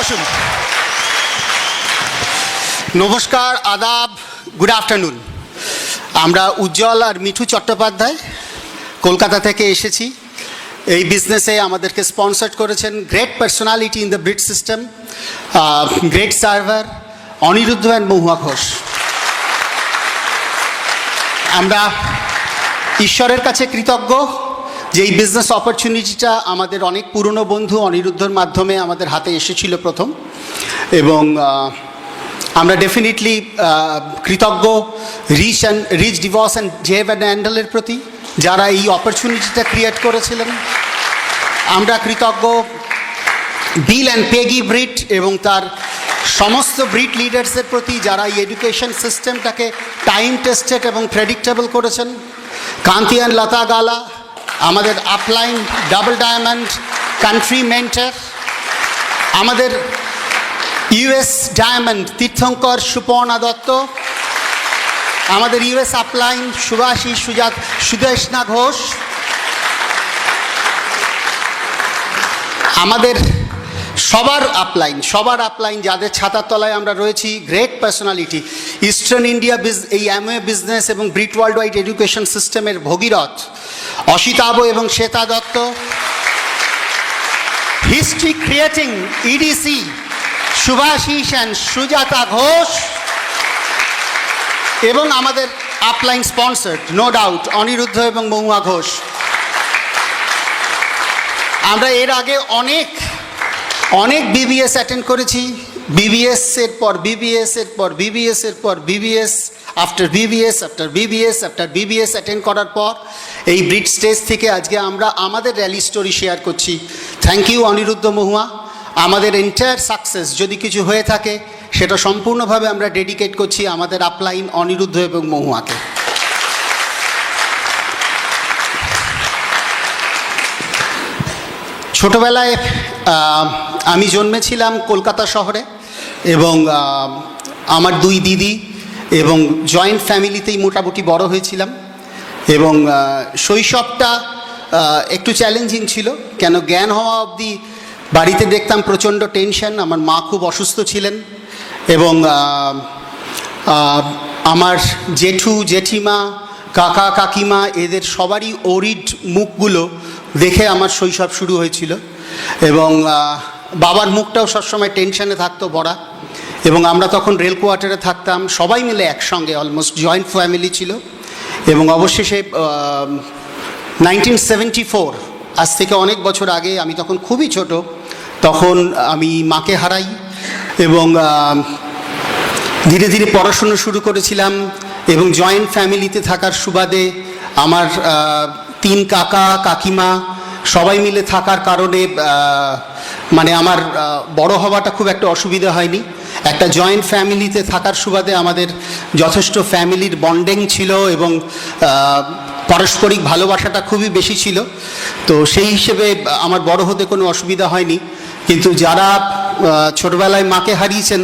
বসুন। নমস্কার, আদাব, গুড আফটারনুন। আমরা উজ্জ্বল আর মিঠু চট্টোপাধ্যায় কলকাতা থেকে এসেছি। এই বিজনেসে আমাদেরকে স্পন্সর করেছেন great personality in the Britt system, great server Anirudh and Mahua Ghosh. আমরা ঈশ্বরের কাছে কৃতজ্ঞ যে এই বিজনেস অপরচুনিটিটা আমাদের অনেক পুরনো বন্ধু অনিরুদ্ধর মাধ্যমে আমাদের হাতে এসেছিল প্রথম, এবং আমরা ডেফিনেটলি কৃতজ্ঞ রিচ ডিভস অ্যান্ড জেভ অ্যান্ড অ্যান্ডেলের প্রতি, যারা এই অপরচুনিটিটা ক্রিয়েট করেছিলেন। আমরা কৃতজ্ঞ বিল অ্যান্ড পেগি ব্রিড এবং তার সমস্ত ব্রিড লিডার্সের প্রতি, যারা এই এডুকেশন সিস্টেমটাকে টাইম টেস্টেড এবং প্রেডিক্টেবল করেছেন। কান্তি অ্যান্ড লতা গালা, আমাদের upline double diamond country mentor, আমাদের ইউএস ডায়মন্ড তীর্থঙ্কর সুপর্ণা দত্ত, আমাদের ইউএস আপলাইন সুভাষী সুদেশনা ঘোষ, আমাদের সবার আপলাইন যাদের ছাতার তলায় আমরা রয়েছি, গ্রেট পার্সোনালিটি ইস্টার্ন ইন্ডিয়া এই অ্যামওয়ে বিজনেস এবং ব্রিট ওয়ার্ল্ড ওয়াইড এডুকেশন সিস্টেমের ভগীরথ অসিতাভ এবং Shweta Dutta, history creating EDC Subhashis and Sujata Ghosh, এবং আমাদের upline sponsored no doubt Aniruddha এবং মহুয়া ঘোষ। আমরা এর আগে অনেক বিবিএস অ্যাটেন্ড করেছি, বিবিএসের পর বিবিএসের পর বিবিএসের পর BBS after BBS after BBS after BBS attend করার পর এই ব্রিড স্টেজ থেকে আজকে আমরা আমাদের র্যালি স্টোরি শেয়ার করছি। থ্যাংক ইউ অনিরুদ্ধ, মহুয়া। আমাদের এন্টায়ার সাকসেস যদি কিছু হয়ে থাকে সেটা সম্পূর্ণভাবে আমরা ডেডিকেট করছি আমাদের আপলাইন অনিরুদ্ধ এবং মহুয়াকে। ছোটোবেলায় আমি জন্মেছিলাম কলকাতা শহরে, এবং আমার দুই দিদি এবং জয়েন্ট ফ্যামিলিতেই মোটামুটি বড় হয়েছিলাম। এবং শৈশবটা একটু চ্যালেঞ্জিং ছিল, কেন জ্ঞান হওয়া অবধি বাড়িতে দেখতাম প্রচণ্ড টেনশন। আমার মা খুব অসুস্থ ছিলেন, এবং আমার জেঠু জেঠিমা কাকা কাকিমা এদের সবারই অরিড মুখগুলো দেখে আমার শৈশব শুরু হয়েছিল। এবং বাবার মুখটাও সবসময় টেনশনে থাকতো ভরা। এবং আমরা তখন রেল কোয়ার্টারে থাকতাম, সবাই মিলে একসঙ্গে, অলমোস্ট জয়েন্ট ফ্যামিলি ছিল। এবং অবশেষে 1974, আজ থেকে অনেক বছর আগে, আমি তখন খুবই ছোট, তখন আমি মাকে হারাই। এবং ধীরে ধীরে পড়াশুনো শুরু করেছিলাম, এবং জয়েন্ট ফ্যামিলিতে থাকার সুবাদে আমার 3 কাকা কাকিমা সবাই মিলে থাকার কারণে মানে আমার বড় হওয়াটা খুব একটা অসুবিধা হয়নি। একটা জয়েন্ট ফ্যামিলিতে থাকার সুবাদে আমাদের যথেষ্ট ফ্যামিলির বন্ডিং ছিল, এবং পারস্পরিক ভালোবাসাটা খুবই বেশি ছিল। তো সেই হিসেবে আমার বড় হতে কোনো অসুবিধা হয়নি। কিন্তু যারা ছোটবেলায় মাকে হারিয়েছেন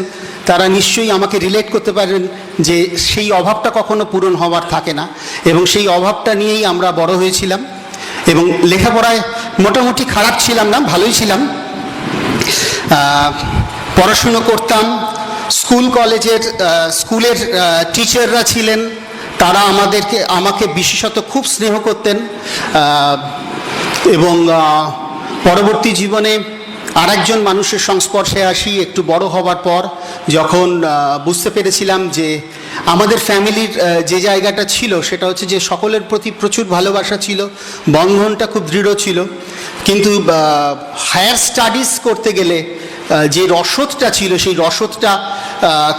তারা নিশ্চয়ই আমাকে রিলেট করতে পারেন যে সেই অভাবটা কখনো পূরণ হওয়ার থাকে না, এবং সেই অভাবটা নিয়েই আমরা বড় হয়েছিলাম। এবং লেখাপড়ায় মোটামুটি খারাপ ছিলাম না, ভালোই ছিলাম, পড়াশুনো করতাম। স্কুলের টিচাররা ছিলেন, তারা আমাকে বিশেষত খুব স্নেহ করতেন। এবং পরবর্তী জীবনে আরেকজন মানুষের সংস্পর্শে আসি একটু বড় হওয়ার পর, যখন বুঝতে পেরেছিলাম যে আমাদের ফ্যামিলির যে জায়গাটা ছিল সেটা হচ্ছে যে সকলের প্রতি প্রচুর ভালোবাসা ছিল, বন্ধনটা খুব দৃঢ় ছিল। কিন্তু হায়ার স্টাডিজ করতে গেলে যে রসদটা ছিল সেই রসদটা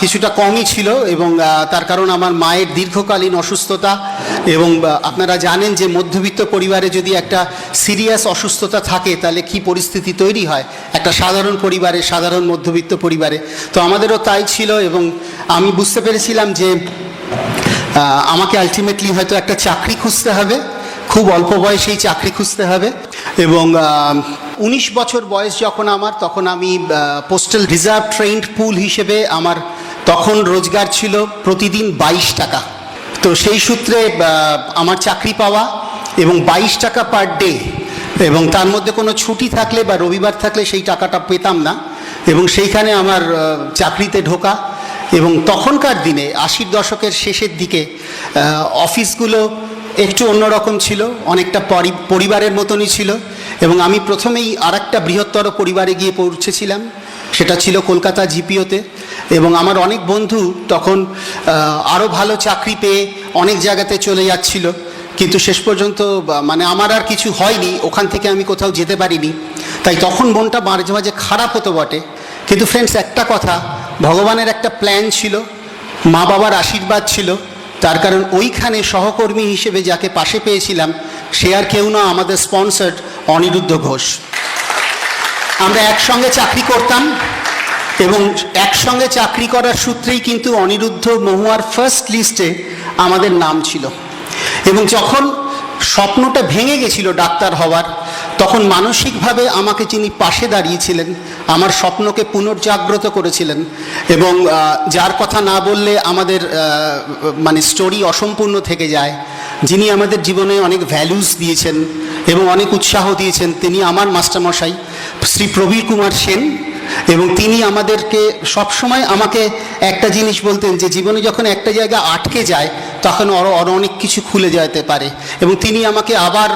কিছুটা কমই ছিল। এবং তার কারণ আমার মায়ের দীর্ঘকালীন অসুস্থতা, এবং আপনারা জানেন যে মধ্যবিত্ত পরিবারে যদি একটা সিরিয়াস অসুস্থতা থাকে তাহলে কী পরিস্থিতি তৈরি হয় একটা সাধারণ পরিবারে, সাধারণ মধ্যবিত্ত পরিবারে। তো আমাদেরও তাই ছিল, এবং আমি বুঝতে পেরেছিলাম যে আমাকে আলটিমেটলি হয়তো একটা চাকরি খুঁজতে হবে, খুব অল্প বয়সেই চাকরি খুঁজতে হবে। এবং 19 বছর বয়স যখন আমার, তখন আমি পোস্টাল রিজার্ভ ট্রেন্ড পুল হিসেবে আমার তখন রোজগার ছিল প্রতিদিন 22 টাকা। তো সেই সূত্রে আমার চাকরি পাওয়া, এবং 22 টাকা পার ডে, এবং তার মধ্যে কোনো ছুটি থাকলে বা রবিবার থাকলে সেই টাকাটা পেতাম না। এবং সেইখানে আমার চাকরিতে ঢোকা। এবং তখনকার দিনে 80-র দশকের শেষের দিকে অফিসগুলো একটু অন্যরকম ছিল, অনেকটা পরিবারের মতনই ছিল। এবং আমি প্রথমেই আরেকটা বৃহত্তর পরিবারে গিয়ে পৌঁছেছিলাম, সেটা ছিল কলকাতা জিপিওতে। এবং আমার অনেক বন্ধু তখন আরও ভালো চাকরি পেয়ে অনেক জায়গাতে চলে যাচ্ছিল, কিন্তু শেষ পর্যন্ত মানে আমার আর কিছু হয়নি, ওখান থেকে আমি কোথাও যেতে পারিনি। তাই তখন মনটা মাঝে মাঝে খারাপ হতো বটে, কিন্তু ফ্রেন্ডস একটা কথা, ভগবানের একটা প্ল্যান ছিল, মা বাবার আশীর্বাদ ছিল। তার কারণ ওইখানে সহকর্মী হিসেবে যাকে পাশে পেয়েছিলাম সে আর কেউ না, আমাদের স্পন্সর অনিরুদ্ধ ঘোষ। আমরা একসঙ্গে চাকরি করতাম এবং একসঙ্গে চাকরি করার সূত্রেই কিন্তু অনিরুদ্ধ মহুয়ার ফার্স্ট লিস্টে আমাদের নাম ছিল। এবং যখন স্বপ্নটা ভেঙে গেছিল ডাক্তার হওয়ার, তখন মানসিকভাবে আমাকে যিনি পাশে দাঁড়িয়েছিলেন, আমার স্বপ্নকে পুনর্জাগ্রত করেছিলেন, এবং যার কথা না বললে আমাদের মানে স্টোরি অসম্পূর্ণ থেকে যায়, যিনি আমাদের জীবনে অনেক ভ্যালুস দিয়েছেন এবং অনেক উৎসাহ দিয়েছেন, তিনি আমার মাস্টারমশাই শ্রী প্রবীর কুমার সেন। এবং তিনি আমাদেরকে সবসময় আমাকে একটা জিনিস বলতেন যে জীবনে যখন একটা জায়গা আটকে যায় তখন আরও অনেক কিছু খুলে যেতে পারে। এবং তিনি আমাকে আবার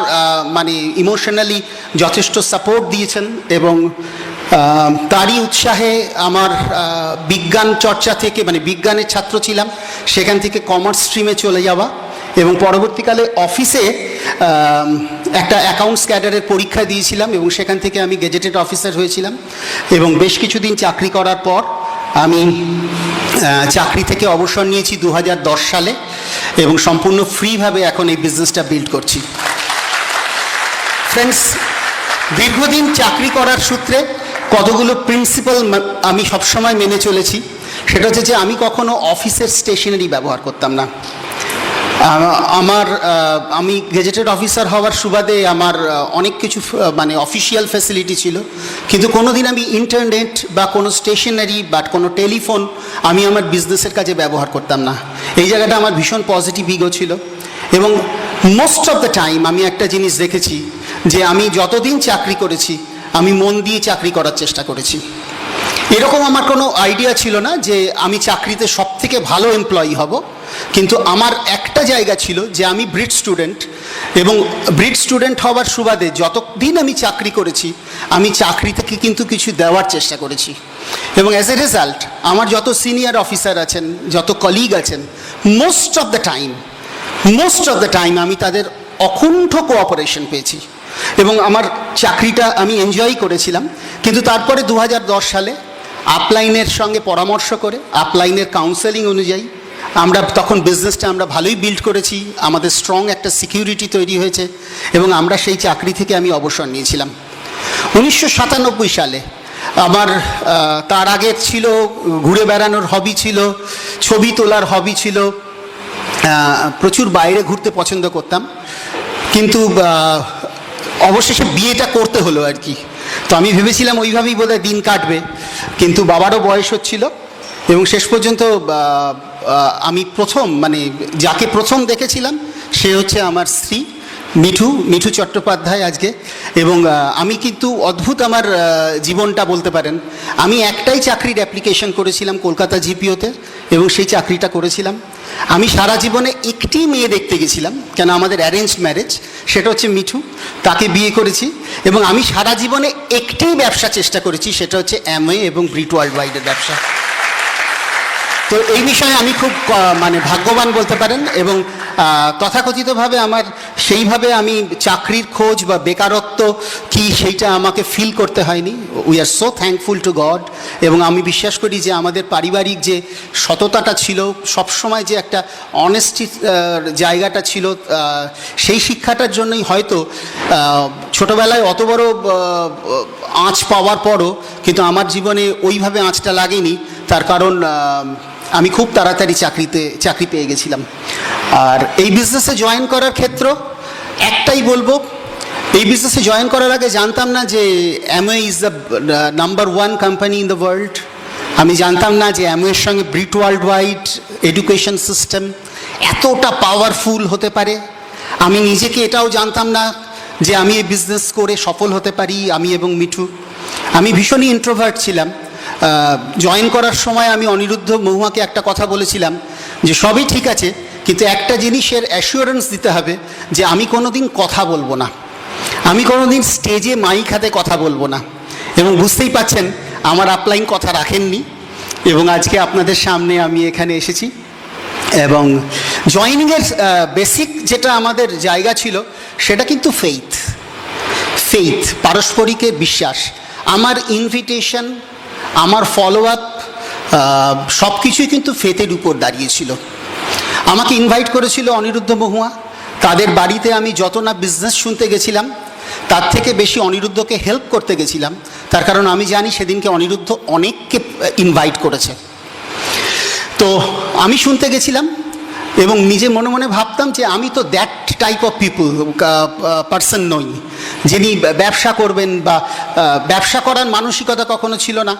মানে ইমোশনালি যথেষ্ট সাপোর্ট দিয়েছেন। এবং তারই উৎসাহে আমার বিজ্ঞান চর্চা থেকে, মানে বিজ্ঞানের ছাত্র ছিলাম, সেখান থেকে কমার্স স্ট্রিমে চলে যাওয়া এবং পরবর্তীকালে অফিসে একটা অ্যাকাউন্টস ক্যাডারের পরীক্ষা দিয়েছিলাম এবং সেখান থেকে আমি গেজেটেড অফিসার হয়েছিলাম। এবং বেশ কিছুদিন চাকরি করার পর আমি চাকরি থেকে অবসর নিয়েছি 2010 সালে এবং সম্পূর্ণ ফ্রিভাবে এখন এই বিজনেসটা বিল্ড করছি। ফ্রেন্ডস, দীর্ঘদিন চাকরি করার সূত্রে কতগুলো প্রিন্সিপাল আমি সবসময় মেনে চলেছি। সেটা হচ্ছে যে আমি কখনো অফিসের স্টেশনারি ব্যবহার করতাম না। আমি গেজেটেড অফিসার হওয়ার সুবাদে আমার অনেক কিছু মানে অফিসিয়াল ফ্যাসিলিটি ছিল, কিন্তু কোনোদিন আমি ইন্টারনেট বা কোনো স্টেশনারি বা কোনো টেলিফোন আমি আমার বিজনেসের কাজে ব্যবহার করতাম না। এই জায়গাটা আমার ভীষণ পজিটিভ ইগো ছিল। এবং মোস্ট অফ দ্য টাইম আমি একটা জিনিস দেখেছি যে আমি যতদিন চাকরি করেছি আমি মন দিয়ে চাকরি করার চেষ্টা করেছি। এরকম আমার কোনো আইডিয়া ছিল না যে আমি চাকরিতে সবথেকে ভালো এমপ্লয়ি হব, কিন্তু আমার একটা জায়গা ছিল যে আমি ব্রিট স্টুডেন্ট এবং ব্রিট স্টুডেন্ট হওয়ার সুবাদে যতদিন আমি চাকরি করেছি আমি চাকরি থেকে কিন্তু কিছু দেওয়ার চেষ্টা করেছি। এবং অ্যাজ এ রেজাল্ট আমার যত সিনিয়র অফিসার আছেন, যত কলিগ আছেন, মোস্ট অফ দ্য টাইম আমি তাদের অকুণ্ঠ কোঅপারেশন পেয়েছি এবং আমার চাকরিটা আমি এনজয় করেছিলাম। কিন্তু তারপরে 2010 সালে আপলাইনের সঙ্গে পরামর্শ করে, আপলাইনের কাউন্সেলিং অনুযায়ী আমরা তখন বিজনেসটা আমরা ভালোই বিল্ড করেছি, আমাদের স্ট্রং একটা সিকিউরিটি তৈরি হয়েছে এবং আমরা সেই চাকরি থেকে আমি অবসর নিয়েছিলাম 1997 সালে। আমার তার আগে ছিল ঘুরে বেড়ানোর হবি ছিল, ছবি তোলার হবি ছিল, প্রচুর বাইরে ঘুরতে পছন্দ করতাম, কিন্তু অবশেষে বিয়েটা করতে হলো আর কি। তো আমি ভেবেছিলাম ওইভাবেই বোধহয় দিন কাটবে, কিন্তু বাবারও বয়স হচ্ছিল এবং শেষ পর্যন্ত আমি যাকে প্রথম দেখেছিলাম সে হচ্ছে আমার স্ত্রী মিঠু চট্টোপাধ্যায় আজকে। এবং আমি কিন্তু অদ্ভুত আমার জীবনটা বলতে পারেন। আমি একটাই চাকরির অ্যাপ্লিকেশন করেছিলাম কলকাতা জিপিওতে এবং সেই চাকরিটা করেছিলাম। আমি সারা জীবনে একটি মেয়ে দেখতে গেছিলাম, কেন আমাদের অ্যারেঞ্জড ম্যারেজ, সেটা হচ্ছে মিঠু, তাকে বিয়ে করেছি। এবং আমি সারা জীবনে একটি ব্যবসা চেষ্টা করেছি, সেটা হচ্ছে অ্যামওয়ে এবং ব্রিট ওয়ার্ল্ড ওয়াইডের ব্যবসা। তো এই বিষয়ে আমি খুব ভাগ্যবান বলতে পারেন। এবং তথাকথিতভাবে আমার সেইভাবে আমি চাকরির খোঁজ বা বেকারত্ব কি সেইটা আমাকে ফিল করতে হয়নি। We are so thankful to god. এবং আমি বিশ্বাস করি যে আমাদের পারিবারিক যে সততাটা ছিল, সবসময় যে একটা অনেস্টি জায়গাটা ছিল, সেই শিক্ষাটার জন্যই হয়তো ছোটোবেলায় অত বড় আঁচ পাওয়ার পরও কিন্তু আমার জীবনে ওইভাবে আঁচটা লাগেনি। তার কারণ আমি খুব তাড়াতাড়ি চাকরি পেয়ে গেছিলাম। আর এই বিজনেসে জয়েন করার ক্ষেত্র একটাই বলবো, এই বিজনেসে জয়েন করার আগে জানতাম না যে Amway is the number 1 company in the world. আমি জানতাম না যে অ্যামওয়ের সঙ্গে ব্রিট ওয়ার্ল্ড ওয়াইড এডুকেশন সিস্টেম এতটা পাওয়ারফুল হতে পারে। আমি নিজেকে এটাও জানতাম না যে আমি এই বিজনেস করে সফল হতে পারি, আমি এবং মিঠু। আমি ভীষণই ইন্ট্রোভার্ট ছিলাম, জয়েন করার সময় আমি অনিরুদ্ধ মহুয়াকে একটা কথা বলেছিলাম যে সবই ঠিক আছে, কিন্তু একটা জিনিসের অ্যাসিওরেন্স দিতে হবে যে আমি কোনোদিন কথা বলবো না, আমি কোনোদিন স্টেজে মাইক হাতে কথা বলবো না। এবং বুঝতেই পাচ্ছেন আমার আপলাইন কথা রাখেননি, এবং আজকে আপনাদের সামনে আমি এখানে এসেছি। এবং জয়েনিংয়ের বেসিক যেটা আমাদের জায়গা ছিল সেটা কিন্তু ফেইথ, পারস্পরিক বিশ্বাস। আমার ইনভিটেশন, আমার ফলো আপ সব কিছুই কিন্তু ফেথের উপর দাঁড়িয়েছিল। আমাকে ইনভাইট করেছিল অনিরুদ্ধ মহুয়া, তাদের বাড়িতে আমি যত না বিজনেস শুনতে গেছিলাম তার থেকে বেশি অনিরুদ্ধকে হেল্প করতে গেছিলাম, তার কারণ আমি জানি সেদিনকে অনিরুদ্ধ অনেককে ইনভাইট করেছে। তো আমি শুনতে গেছিলাম এবং নিজে মনে মনে ভাবতাম যে আমি তো দ্যাট টাইপ অফ পার্সন নই যিনি ব্যবসা করবেন, বা ব্যবসা করার মানসিকতা কখনো ছিল না।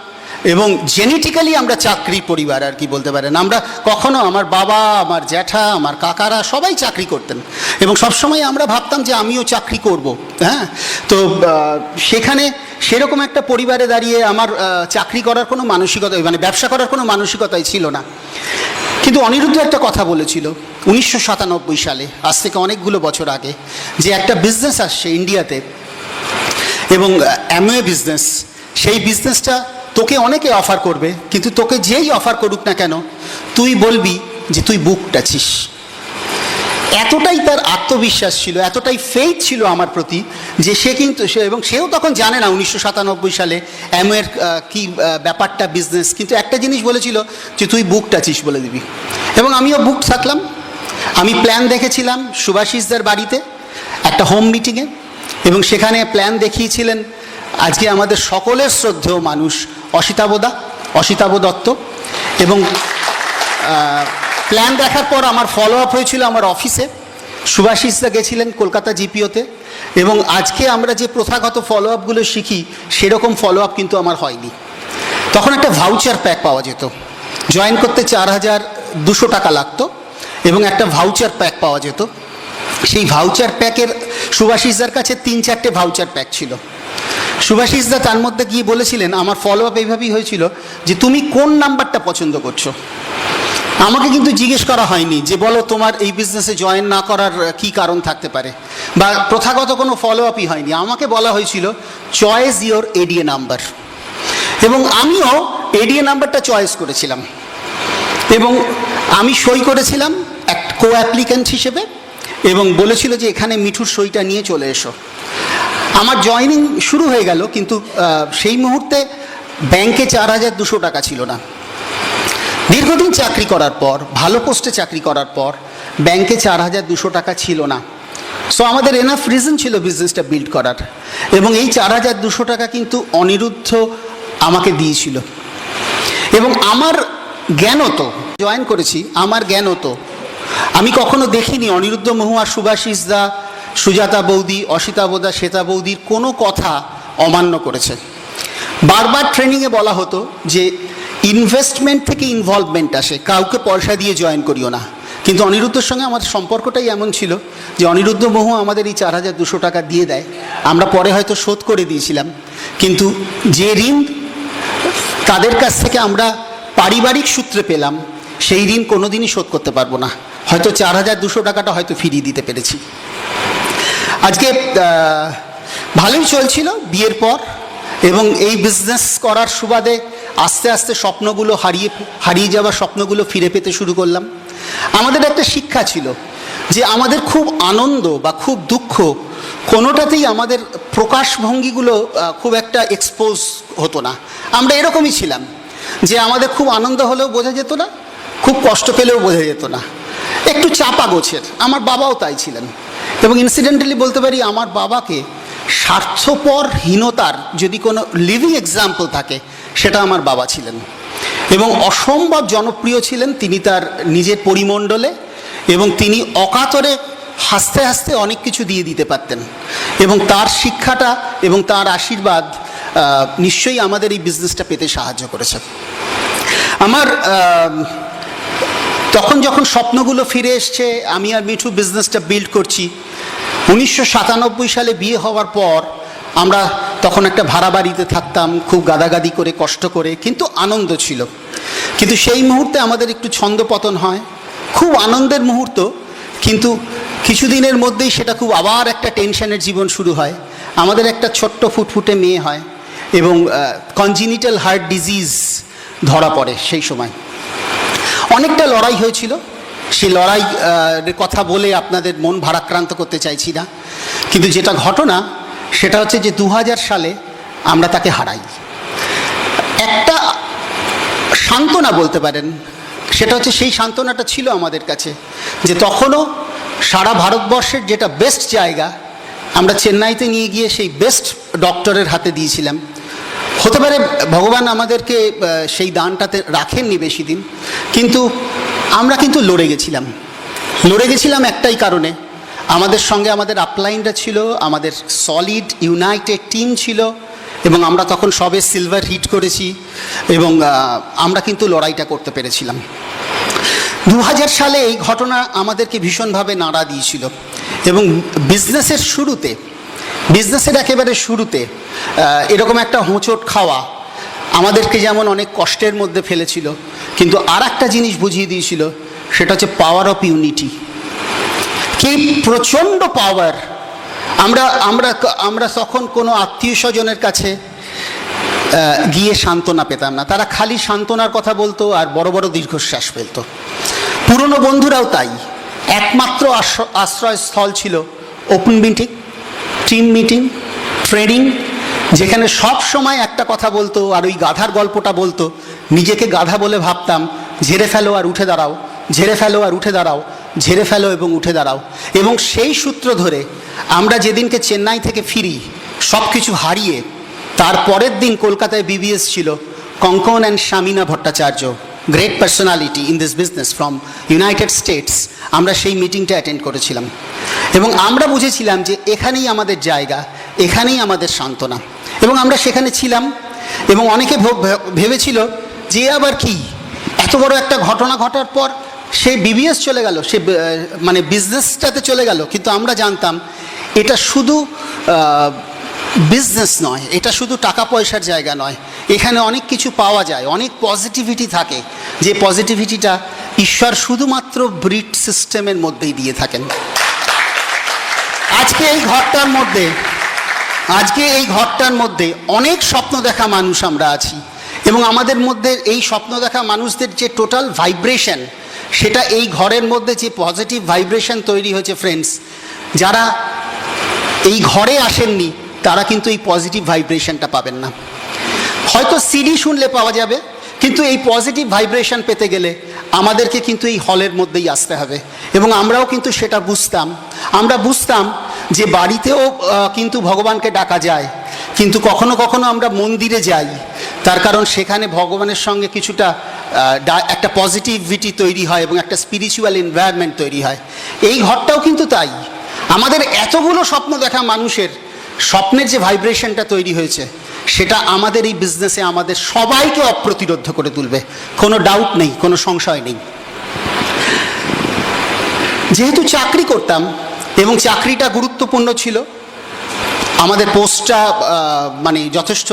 এবং জেনেটিক্যালি আমরা চাকরি পরিবার আর কি বলতে পারেন। আমরা কখনো, আমার বাবা, আমার জ্যাঠা, আমার কাকারা সবাই চাকরি করতেন, এবং সবসময় আমরা ভাবতাম যে আমিও চাকরি করব। হ্যাঁ, তো সেখানে সেরকম একটা পরিবারে দাঁড়িয়ে আমার চাকরি করার কোনো মানসিকতা, মানে ব্যবসা করার কোনো মানসিকতাই ছিল না। কিন্তু অনিরুদ্ধ একটা কথা বলেছিল 1997 সালে, আজ থেকে অনেকগুলো বছর আগে, যে একটা বিজনেস আসছে ইন্ডিয়াতে, এবং অ্যামওয়ে বিজনেস, সেই বিজনেসটা তোকে অনেকে অফার করবে, কিন্তু তোকে যেই অফার করুক না কেন তুই বলবি যে তুই বুকটা ছিস। এতটাই তার আত্মবিশ্বাস ছিল, এতটাই ফেইথ ছিল আমার প্রতি, যে সে কিন্তু এবং সেও তখন জানে না 1997 সালে অ্যামওয়ের কি ব্যাপারটা বিজনেস, কিন্তু একটা জিনিস বলেছিল যে তুই বুকটা ছিস বলে দিবি। এবং আমিও বুক থাকলাম। আমি প্ল্যান দেখেছিলাম সুভাষিসদের বাড়িতে একটা হোম মিটিংয়ে, এবং সেখানে প্ল্যান দেখিয়েছিলেন আজকে আমাদের সকলের শ্রদ্ধেয় মানুষ অসিতাভ দত্ত। এবং প্ল্যান দেখার পর আমার ফলো আপ হয়েছিল আমার অফিসে, সুভাষিসদা গেছিলেন কলকাতা জিপিওতে, এবং আজকে আমরা যে প্রথাগত ফলো আপগুলো শিখি সেরকম ফলো আপ কিন্তু আমার হয়নি। তখন একটা ভাউচার প্যাক পাওয়া যেত, জয়েন করতে 4200 টাকা লাগতো, এবং একটা ভাউচার প্যাক পাওয়া যেত। সেই ভাউচার প্যাকের সুভাষিসদার কাছে 3-4টে ভাউচার প্যাক ছিল। সুভাষিসদা তার মধ্যে গিয়ে বলেছিলেন, আমার ফলো আপ এইভাবেই হয়েছিল যে তুমি কোন নাম্বারটা পছন্দ করছো। আমাকে কিন্তু জিজ্ঞেস করা হয়নি যে বলো তোমার এই বিজনেসে জয়েন না করার কি কারণ থাকতে পারে, বা প্রথাগত কোনো ফলো আপই হয়নি। আমাকে বলা হয়েছিল চয়েস ইওর এডিএ নাম্বার, এবং আমিও এডিএ নাম্বারটা চয়েস করেছিলাম, এবং আমি সই করেছিলাম এক কো অ্যাপ্লিক্যান্ট হিসেবে, এবং বলেছিল যে এখানে মিঠুর সইটা নিয়ে চলে এসো। আমার জয়েনিং শুরু হয়ে গেল, কিন্তু সেই মুহূর্তে ব্যাংকে 4200 টাকা ছিল না। দীর্ঘদিন চাকরি করার পর, ভালো পোস্টে চাকরি করার পর ব্যাংকে 4200 টাকা ছিল না। সো আমাদের এনাফ রিজন ছিল বিজনেসটা বিল্ড করার, এবং এই 4200 টাকা কিন্তু অনিরুদ্ধ আমাকে দিয়েছিল। এবং আমার জ্ঞানত জয়েন করেছি, আমার জ্ঞানত আমি কখনো দেখিনি অনিরুদ্ধ মহুয়া, সুভাষিসদা, সুজাতা বৌদি, অসিতাভদা, শ্বেতা বৌদির কোনো কথা অমান্য করেছে। বারবার ট্রেনিংয়ে বলা হতো যে ইনভেস্টমেন্ট থেকে ইনভলভমেন্ট আসে, কাউকে পয়সা দিয়ে জয়েন করিও না। কিন্তু অনিরুদ্ধর সঙ্গে আমাদের সম্পর্কটাই এমন ছিল যে অনিরুদ্ধ মহুয়া আমাদের এই 4200 টাকা দিয়ে দেয়, আমরা পরে হয়তো শোধ করে দিয়েছিলাম, কিন্তু যে ঋণ তাদের কাছ থেকে আমরা পারিবারিক সূত্রে পেলাম সেই ঋণ কোনোদিনই শোধ করতে পারবো না। হয়তো 4200 টাকাটা হয়তো ফিরিয়ে দিতে পেরেছি। আজকে ভালোই চলছিল বিয়ের পর, এবং এই বিজনেস করার সুবাদে আস্তে আস্তে স্বপ্নগুলো হারিয়ে যাওয়া স্বপ্নগুলো ফিরে পেতে শুরু করলাম। আমাদের একটা শিক্ষা ছিল যে আমাদের খুব আনন্দ বা খুব দুঃখ কোনোটাতেই আমাদের প্রকাশভঙ্গিগুলো খুব একটা এক্সপোজ হতো না। আমরা এরকমই ছিলাম যে আমাদের খুব আনন্দ হলেও বোঝা যেত না, খুব কষ্ট পেলেও বোঝা যেত না, একটু চাপা গোছের। আমার বাবাও তাই ছিলেন। এবং ইনসিডেন্টালি বলতে পারি, আমার বাবাকে স্বার্থপরহীনতার যদি কোনো লিভিং এক্সাম্পল থাকে সেটা আমার বাবা ছিলেন। এবং অসম্ভব জনপ্রিয় ছিলেন তিনি তার নিজের পরিমণ্ডলে, এবং তিনি অকাতরে হাসতে হাসতে অনেক কিছু দিয়ে দিতে পারতেন। এবং তার শিক্ষাটা এবং তার আশীর্বাদ নিশ্চয়ই আমাদের এই বিজনেসটা পেতে সাহায্য করেছে। আমার তখন যখন স্বপ্নগুলো ফিরে এসছে, আমি আর মিঠু বিজনেসটা বিল্ড করছি। 1997 সালে বিয়ে হওয়ার পর আমরা তখন একটা ভাড়া বাড়িতে থাকতাম, খুব গাদাগাদি করে কষ্ট করে, কিন্তু আনন্দ ছিল। কিন্তু সেই মুহূর্তে আমাদের একটু ছন্দপতন হয়, খুব আনন্দের মুহূর্ত, কিন্তু কিছুদিনের মধ্যেই সেটা খুব আবার একটা টেনশনের জীবন শুরু হয়। আমাদের একটা ছোট্ট ফুটফুটে মেয়ে হয় এবং কনজিনিটাল হার্ট ডিজিজ ধরা পড়ে। সেই সময় অনেকটা লড়াই হয়েছিল, সেই লড়াই কথা বলে আপনাদের মন ভারাক্রান্ত করতে চাইছি না, কিন্তু যেটা ঘটনা সেটা হচ্ছে যে 2000 সালে আমরা তাকে হারাই। একটা সান্ত্বনা বলতে পারেন, সেটা হচ্ছে সেই সান্ত্বনাটা ছিল আমাদের কাছে যে তখনও সারা ভারতবর্ষের যেটা বেস্ট জায়গা আমরা চেন্নাইতে নিয়ে গিয়ে সেই বেস্ট ডক্টরের হাতে দিয়েছিলাম। হতে পারে ভগবান আমাদেরকে সেই দানটাতে রাখেননি বেশি দিন, কিন্তু আমরা কিন্তু লড়ে গেছিলাম একটাই কারণে, আমাদের সঙ্গে আমাদের আপলাইনরা ছিল, আমাদের সলিড ইউনাইটেড টিম ছিল, এবং আমরা তখন সবে সিলভার হিট করেছি, এবং আমরা কিন্তু লড়াইটা করতে পেরেছিলাম। 2000 সালে এই ঘটনা আমাদেরকে ভীষণভাবে নাড়া দিয়েছিল, এবং বিজনেসের একেবারে শুরুতে এরকম একটা হোঁচট খাওয়া আমাদেরকে যেমন অনেক কষ্টের মধ্যে ফেলেছিল, কিন্তু আর একটা জিনিস বুঝিয়ে দিয়েছিল, সেটা হচ্ছে পাওয়ার অফ ইউনিটি। কি প্রচণ্ড পাওয়ার! আমরা তখন কোনো আত্মীয় স্বজনের কাছে গিয়ে সান্ত্বনা পেতাম না, তারা খালি সান্ত্বনার কথা বলতো আর বড় বড় দীর্ঘশ্বাস ফেলতো। পুরনো বন্ধুরাও তাই। একমাত্র আশ্রয়স্থল ছিল open meeting, team meeting, training, যেখানে সব সময় একটা কথা বলতো আর ওই গাধার গল্পটা বলতো। নিজেকে গাধা বলে ভাবতাম, ঝেড়ে ফেলো আর উঠে দাঁড়াও, ঝেড়ে ফেলো আর উঠে দাঁড়াও, ঝেড়ে ফেলো এবং উঠে দাঁড়াও। এবং সেই সূত্র ধরে আমরা যেদিনকে চেন্নাই থেকে ফিরি সব কিছু হারিয়ে, তার পরের দিন কলকাতায় বিবিএস ছিল, Kankan and Shamina Bhattacharya, great personality in this business from United States, আমরা সেই মিটিংটা অ্যাটেন্ড করেছিলাম, এবং আমরা বুঝেছিলাম যে এখানেই আমাদের জায়গা, এখানেই আমাদের সান্ত্বনা, এবং আমরা সেখানে ছিলাম। এবং অনেকে ভেবেছিল যে আবার কি, এত বড় একটা ঘটনা ঘটার পর সে বিবিএস চলে গেল, সে মানে বিজনেসটাতে চলে গেল, কিন্তু আমরা জানতাম এটা শুধু বিজনেস নয়, এটা শুধু টাকা পয়সার জায়গা নয়, এখানে অনেক কিছু পাওয়া যায়, অনেক পজিটিভিটি থাকে, যে পজিটিভিটিটা ঈশ্বর শুধুমাত্র ব্রিড সিস্টেমের মধ্যেই দিয়ে থাকেন। আজকে এই ঘরটার মধ্যে অনেক স্বপ্ন দেখা মানুষ আমরা আছি, এবং আমাদের মধ্যে এই স্বপ্ন দেখা মানুষদের যে টোটাল ভাইব্রেশন, সেটা এই ঘরের মধ্যে যে পজিটিভ ভাইব্রেশন তৈরি হয়েছে ফ্রেন্ডস, যারা এই ঘরে আসেননি তারা কিন্তু এই পজিটিভ ভাইব্রেশনটা পাবেন না। হয়তো সিডি শুনলে পাওয়া যাবে, কিন্তু এই পজিটিভ ভাইব্রেশন পেতে গেলে আমাদেরকে কিন্তু এই হলের মধ্যেই আসতে হবে। এবং আমরাও কিন্তু সেটা আমরা বুঝতাম যে বাড়িতেও কিন্তু ভগবানকে ডাকা যায়, কিন্তু কখনো কখনো আমরা মন্দিরে যাই, তার কারণ সেখানে ভগবানের সঙ্গে কিছুটা একটা পজিটিভিটি তৈরি হয় এবং একটা স্পিরিচুয়াল এনভায়রনমেন্ট তৈরি হয়। এই ঘরটাও কিন্তু তাই। আমাদের এতগুলো স্বপ্ন দেখা মানুষের স্বপ্নের যে ভাইব্রেশনটা তৈরি হয়েছে, সেটা আমাদের এই বিজনেসে আমাদের সবাইকে অপ্রতিরোধ করে তুলবে, কোনো ডাউট নেই, কোনো সংশয় নেই। যেহেতু চাকরি করতাম এবং চাকরিটা গুরুত্বপূর্ণ ছিল, আমাদের পোস্টটা মানে যথেষ্ট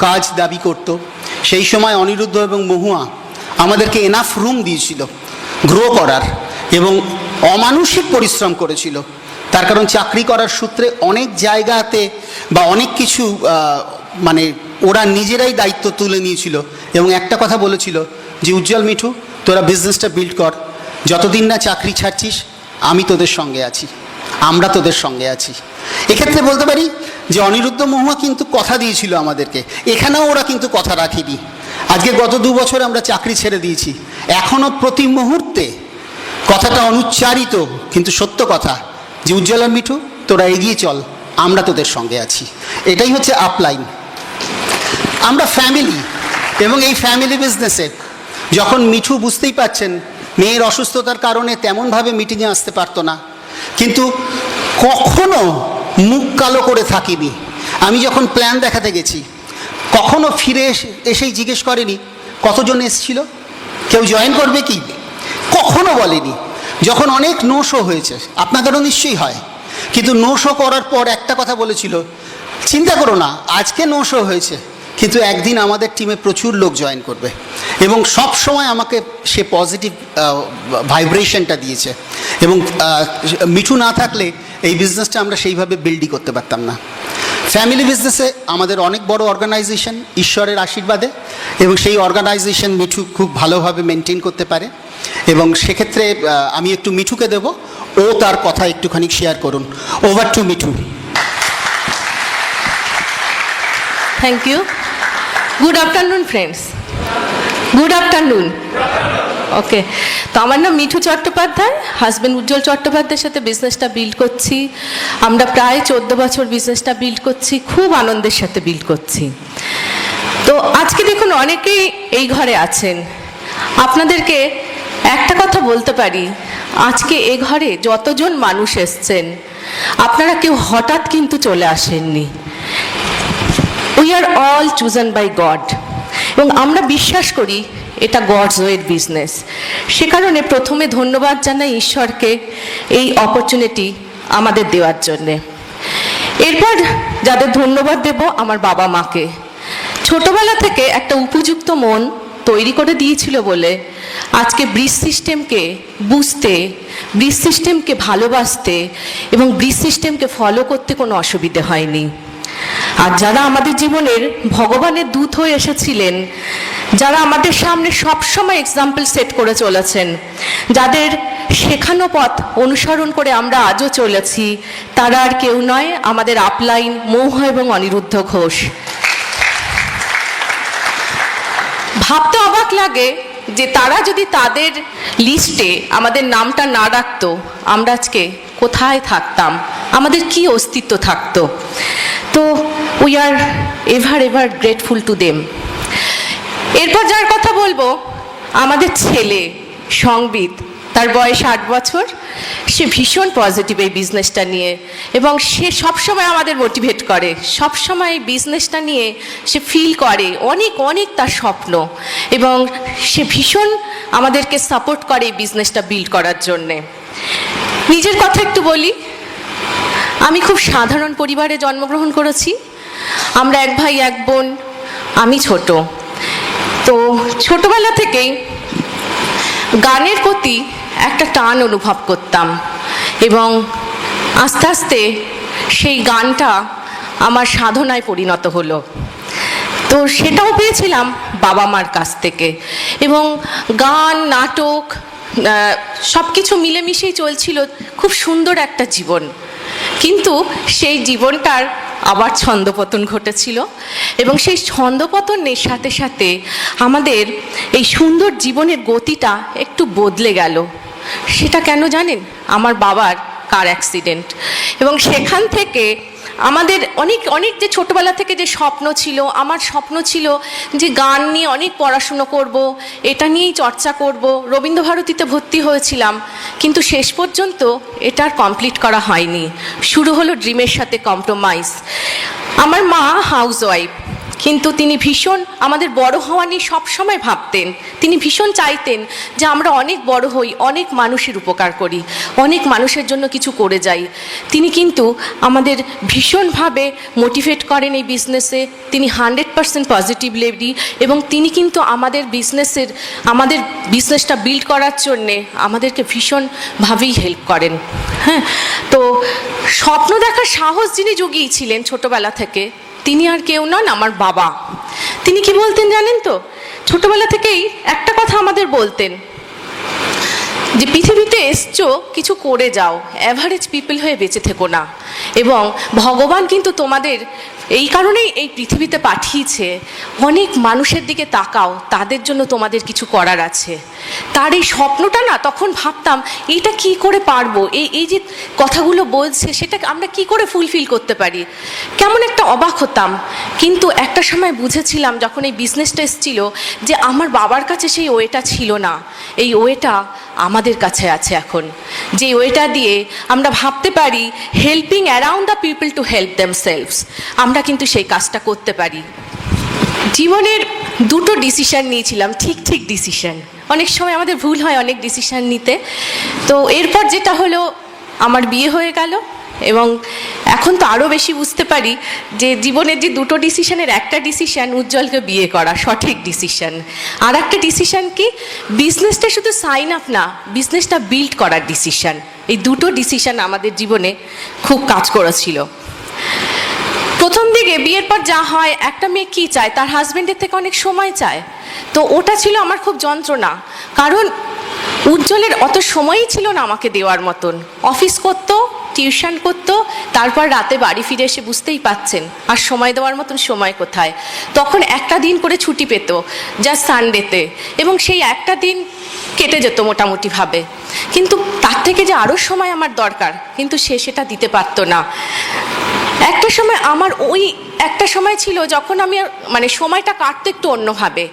কাজ দাবি করত, সেই সময় অনিরুদ্ধ এবং মহুয়া আমাদেরকে এনাফ রুম দিয়েছিল গ্রো করার, এবং অমানসিক পরিশ্রম করেছিল। তার কারণ চাকরি করার সূত্রে অনেক জায়গাতে বা অনেক কিছু মানে ওরা নিজেরাই দায়িত্ব তুলে নিয়েছিল, এবং একটা কথা বলেছিল যে উজ্জ্বল, মিঠু, তোরা বিজনেসটা বিল্ড কর, যতদিন না চাকরি ছাড়ছিস আমি তোদের সঙ্গে আছি, আমরা তোদের সঙ্গে আছি। এক্ষেত্রে বলতে পারি যে অনিরুদ্ধ মহুয়া কিন্তু কথা দিয়েছিল আমাদেরকে, এখানেও ওরা কিন্তু কথা রাখেনি। আজকে গত 2 বছর আমরা চাকরি ছেড়ে দিয়েছি, এখনও প্রতি মুহূর্তে কথাটা অনুচ্চারিত, কিন্তু সত্য কথা, যে উজ্জ্বল আর মিঠু, তোরা এগিয়ে চল, আমরা তোদের সঙ্গে আছি। এটাই হচ্ছে আপলাইন। আমরা ফ্যামিলি, এবং এই ফ্যামিলি বিজনেসে যখন মিঠু বুঝতেই পারছেন মেয়ের অসুস্থতার কারণে তেমনভাবে মিটিংয়ে আসতে পারতো না, কিন্তু কখনো মুখ কালো করে থাকিনি। আমি যখন প্ল্যান দেখাতে গেছি, কখনো ফিরে এসেই জিজ্ঞেস করেনি কতজন এসেছিল, কেউ জয়েন করবে কি, কখনো বলেনি। যখন অনেক নো শো হয়েছে, আপনাদেরও নিশ্চয়ই হয়, কিন্তু নো শো করার পর একটা কথা বলেছিল, চিন্তা করো না, আজকে 900 হয়েছে, কিন্তু একদিন আমাদের টিমে প্রচুর লোক জয়েন করবে, এবং সব সময় আমাকে সে পজিটিভ ভাইব্রেশনটা দিয়েছে। এবং মিঠু না থাকলে এই বিজনেসটা আমরা সেইভাবে বিল্ডই করতে পারতাম না। ফ্যামিলি বিজনেসে আমাদের অনেক বড় অর্গানাইজেশন, ঈশ্বরের আশীর্বাদে, এবং সেই অর্গানাইজেশন মিঠু খুব ভালোভাবে মেনটেন করতে পারে। এবং সেক্ষেত্রে আমি একটু মিঠুকে দেব, ও তার কথা একটুখানি শেয়ার করুন। Over to Mithu. Thank you. Good afternoon, friends. Good afternoon. Okay, তো আমার নাম মিঠু চট্টোপাধ্যায়, হাজব্যান্ড উজ্জ্বল চট্টোপাধ্যায়ের সাথে বিজনেসটা বিল্ড করছি। আমরা প্রায় 14 বছর বিজনেসটা বিল্ড করছি, খুব আনন্দের সাথে বিল্ড করছি। তো আজকে দেখুন অনেকেই এই ঘরে আছেন, আপনাদেরকে একটা কথা বলতে পারি, আজকে এ ঘরে যতজন মানুষ এসছেন আপনারা কেউ হঠাৎ কিন্তু চলে আসেননি। We are all chosen by God, এবং আমরা বিশ্বাস করি এটা গডস ওয়ের বিজনেস। সে কারণে প্রথমে ধন্যবাদ জানাই ঈশ্বরকে এই অপরচুনিটি আমাদের দেওয়ার জন্যে। এরপর যাদের ধন্যবাদ দেব আমার বাবা মাকে, ছোটবেলা থেকে একটা উপযুক্ত মন তৈরি করে দিয়েছিল বলে আজকে ব্রিজ সিস্টেমকে বুঝতে, ব্রিজ সিস্টেমকে ভালোবাসতে এবং ব্রিজ সিস্টেমকে ফলো করতে কোনো অসুবিধে হয়নি। আর যারা আমাদের জীবনের ভগবানের দূত হয়ে এসেছিলেন, যারা আমাদের সামনে সবসময় এক্সাম্পল সেট করে চলেছেন, যাদের শেখানো পথ অনুসরণ করে আমরা আজও চলেছি, তারা আর কেউ নয়, আমাদের আপলাইন মৌহ এবং অনিরুদ্ধ ঘোষ। ভাবতে অবাক লাগে যে তারা যদি তাদের লিস্টে আমাদের নামটা না রাখতো, আমরা আজকে কোথায় থাকতাম, আমাদের কি অস্তিত্ব থাকতো। তো we are ever grateful to them. এরপর যার কথা বলবো, আমাদের ছেলে সংবিত, তার বয়স 8 বছর, সে ভীষণ পজিটিভ এই বিজনেসটা নিয়ে, এবং সে সবসময় আমাদের মোটিভেট করে, সবসময় এই বিজনেসটা নিয়ে সে ফিল করে অনেক অনেক তার স্বপ্ন, এবং সে ভীষণ আমাদেরকে সাপোর্ট করে এই বিজনেসটা বিল্ড করার জন্যে। নিজের কথা একটু বলি, আমি খুব সাধারণ পরিবারে জন্মগ্রহণ করেছি। আমরা 1 ভাই 1 বোন, আমি ছোট। তো ছোটবেলা থেকেই গানের প্রতি একটা টান অনুভব করতাম, এবং আস্তে আস্তে সেই গানটা আমার সাধনায় পরিণত হলো। তো সেটাও পেয়েছিলাম বাবা মার কাছ থেকে, এবং গান, নাটক সব কিছু মিলেমিশেই চলছিল, খুব সুন্দর একটা জীবন। কিন্তু সেই জীবনটার আবার ছন্দপতন ঘটেছিল, এবং সেই ছন্দপতনের সাথে সাথে আমাদের এই সুন্দর জীবনের গতিটা একটু বদলে গেল। সেটা কেন জানেন? আমার বাবার কার অ্যাক্সিডেন্ট। এবং সেখান থেকে আমাদের অনেক যে ছোটবেলা থেকে যে স্বপ্ন ছিল, আমার স্বপ্ন ছিল যে গান নিয়ে অনেক পড়াশুনো করব, এটা নিয়েই চর্চা করব। রবীন্দ্রভারতীতে ভর্তি হয়েছিলাম, কিন্তু শেষ পর্যন্ত এটা আর কমপ্লিট করা হয়নি। শুরু হলো ড্রিমের সাথে কম্প্রোমাইজ। আমার মা হাউসওয়াইফ, কিন্তু তিনি ভীষণ আমাদের বড় হওয়া নিয়ে সবসময় ভাবতেন। তিনি ভীষণ চাইতেন যে আমরা অনেক বড় হই, অনেক মানুষের উপকার করি, অনেক মানুষের জন্য কিছু করে যাই। তিনি কিন্তু আমাদের ভীষণভাবে মোটিভেট করেন এই বিজনেসে। তিনি 100% পজিটিভ লেডি, এবং তিনি কিন্তু আমাদের বিজনেসটা বিল্ড করার জন্যে আমাদেরকে ভীষণভাবেই হেল্প করেন। হ্যাঁ, তো স্বপ্ন দেখার সাহস যিনি জুগিয়েছিলেন ছোটবেলা থেকে, তিনি আর কেউ নন, আমার বাবা। তিনি কি বলতেন জানেন তো? ছোটবেলা থেকেই একটা কথা আমাদের বলতেন যে পৃথিবীতে এসছো কিছু করে যাও, অ্যাভারেজ পিপল হয়ে বেঁচে থেকো না, এবং ভগবান কিন্তু তোমাদের এই কারণেই এই পৃথিবীতে পাঠিয়েছে, অনেক মানুষের দিকে তাকাও, তাদের জন্য তোমাদের কিছু করার আছে। তার এই স্বপ্নটা না, তখন ভাবতাম এইটা কি করে পারবো, এই যে কথাগুলো বলছে সেটা আমরা কি করে ফুলফিল করতে পারি, কেমন একটা অবাক হতাম। কিন্তু একটা সময় বুঝেছিলাম যখন এই বিজনেসটা এসেছিল, যে আমার বাবার কাছে সেই ওয়েটা ছিল না, এই ওয়েটা আমাদের কাছে আছে এখন, যে ওয়েটা দিয়ে আমরা ভাবতে পারি helping around the people to help themselves, আমরা কিন্তু সেই কাজটা করতে পারি। জীবনের 2টো ডিসিশন নিয়েছিলাম, ঠিক ডিসিশন। অনেক সময় আমাদের ভুল হয় অনেক ডিসিশন নিতে। তো এরপর যেটা হলো, আমার বিয়ে হয়ে গেল, এবং এখন তো আরও বেশি বুঝতে পারি যে জীবনের যে দুটো ডিসিশনের একটা ডিসিশন উজ্জ্বলকে বিয়ে করা সঠিক ডিসিশন, আর একটা ডিসিশন কি বিজনেসটা শুধু সাইন আপ না, বিজনেসটা বিল্ড করার ডিসিশন। এই দুটো ডিসিশন আমাদের জীবনে খুব কাজ করেছিল। প্রথম দিকে বিয়ের পর যা হয়, একটা মেয়ে কী চায়, তার হাজব্যান্ডের থেকে অনেক সময় চায়। তো ওটা ছিল আমার খুব যন্ত্রণা, কারণ উজ্জ্বলের অত সময়ই ছিল না আমাকে দেওয়ার মতন। অফিস করতো, টিউশন করতো, তারপর রাতে বাড়ি ফিরে এসে বুঝতেই পাচ্ছেন আর সময় দেওয়ার মতন সময় কোথায়। তখন একটা দিন করে ছুটি পেত, যা সানডেতে, এবং সেই একটা দিন কেটে যেত মোটামুটিভাবে। কিন্তু তার থেকে যে আরও সময় আমার দরকার, কিন্তু সে সেটা দিতে পারতো না। একটা সময় আমার একটা সময় ছিল যখন আমি সময়টা কাটতো একটু অন্যভাবে।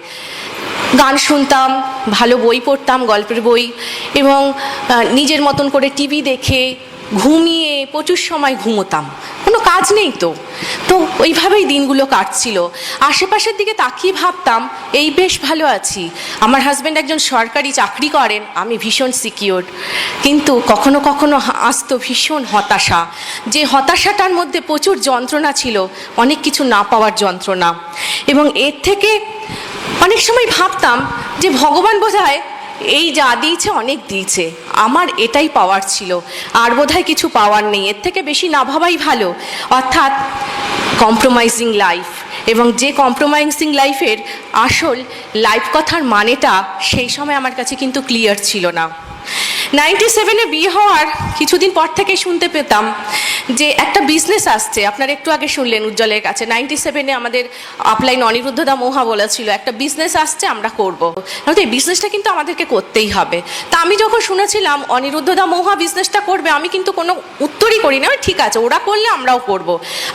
গান শুনতাম, ভালো বই পড়তাম, গল্পের বই, এবং নিজের মতন করে টিভি দেখে ঘুমিয়ে প্রচুর সময় ঘুমোতাম। কোনো কাজ নেই তো ওইভাবেই দিনগুলো কাটছিল। আশেপাশের দিকে তাকিয়ে ভাবতাম এই বেশ ভালো আছি, আমার হাজব্যান্ড একজন সরকারি চাকরি করেন, আমি ভীষণ সিকিওর। কিন্তু কখনো কখনো আসতো ভীষণ হতাশা, যে হতাশাটার মধ্যে প্রচুর যন্ত্রণা ছিল, অনেক কিছু না পাওয়ার যন্ত্রণা। এবং এর থেকে অনেক সময় ভাবতাম যে ভগবান বোধহয় এই যা দিয়েছে অনেক দিয়েছে, আমার এটাই পাওয়ার ছিল, আর বোধহয় কিছু পাওয়ার নেই, এর থেকে বেশি না ভাবাই ভালো। অর্থাৎ কম্প্রোমাইজিং লাইফ, এবং যে কম্প্রোমাইজিং লাইফের আসল লাইফ কথার মানেটা সেই সময় আমার কাছে কিন্তু ক্লিয়ার ছিল না। 97-এ বিয়ে হওয়ার কিছুদিন পর থেকে শুনতে পেতাম যে একটা বিজনেস আসছে। আপনারা একটু আগে শুনলেন উজ্জ্বলের কাছে, 97-এ আমাদের আপলাইন অনিরুদ্ধদা মৌহা বলেছিল একটা বিজনেস আসছে, আমরা করব। এই বিজনেসটা কিন্তু আমাদেরকে করতেই হবে। তা আমি যখন শুনেছিলাম অনিরুদ্ধদা মৌহা বিজনেসটা করবে, আমি কিন্তু কোনো উত্তরই করি না, ঠিক আছে ওরা করলে আমরাও করব,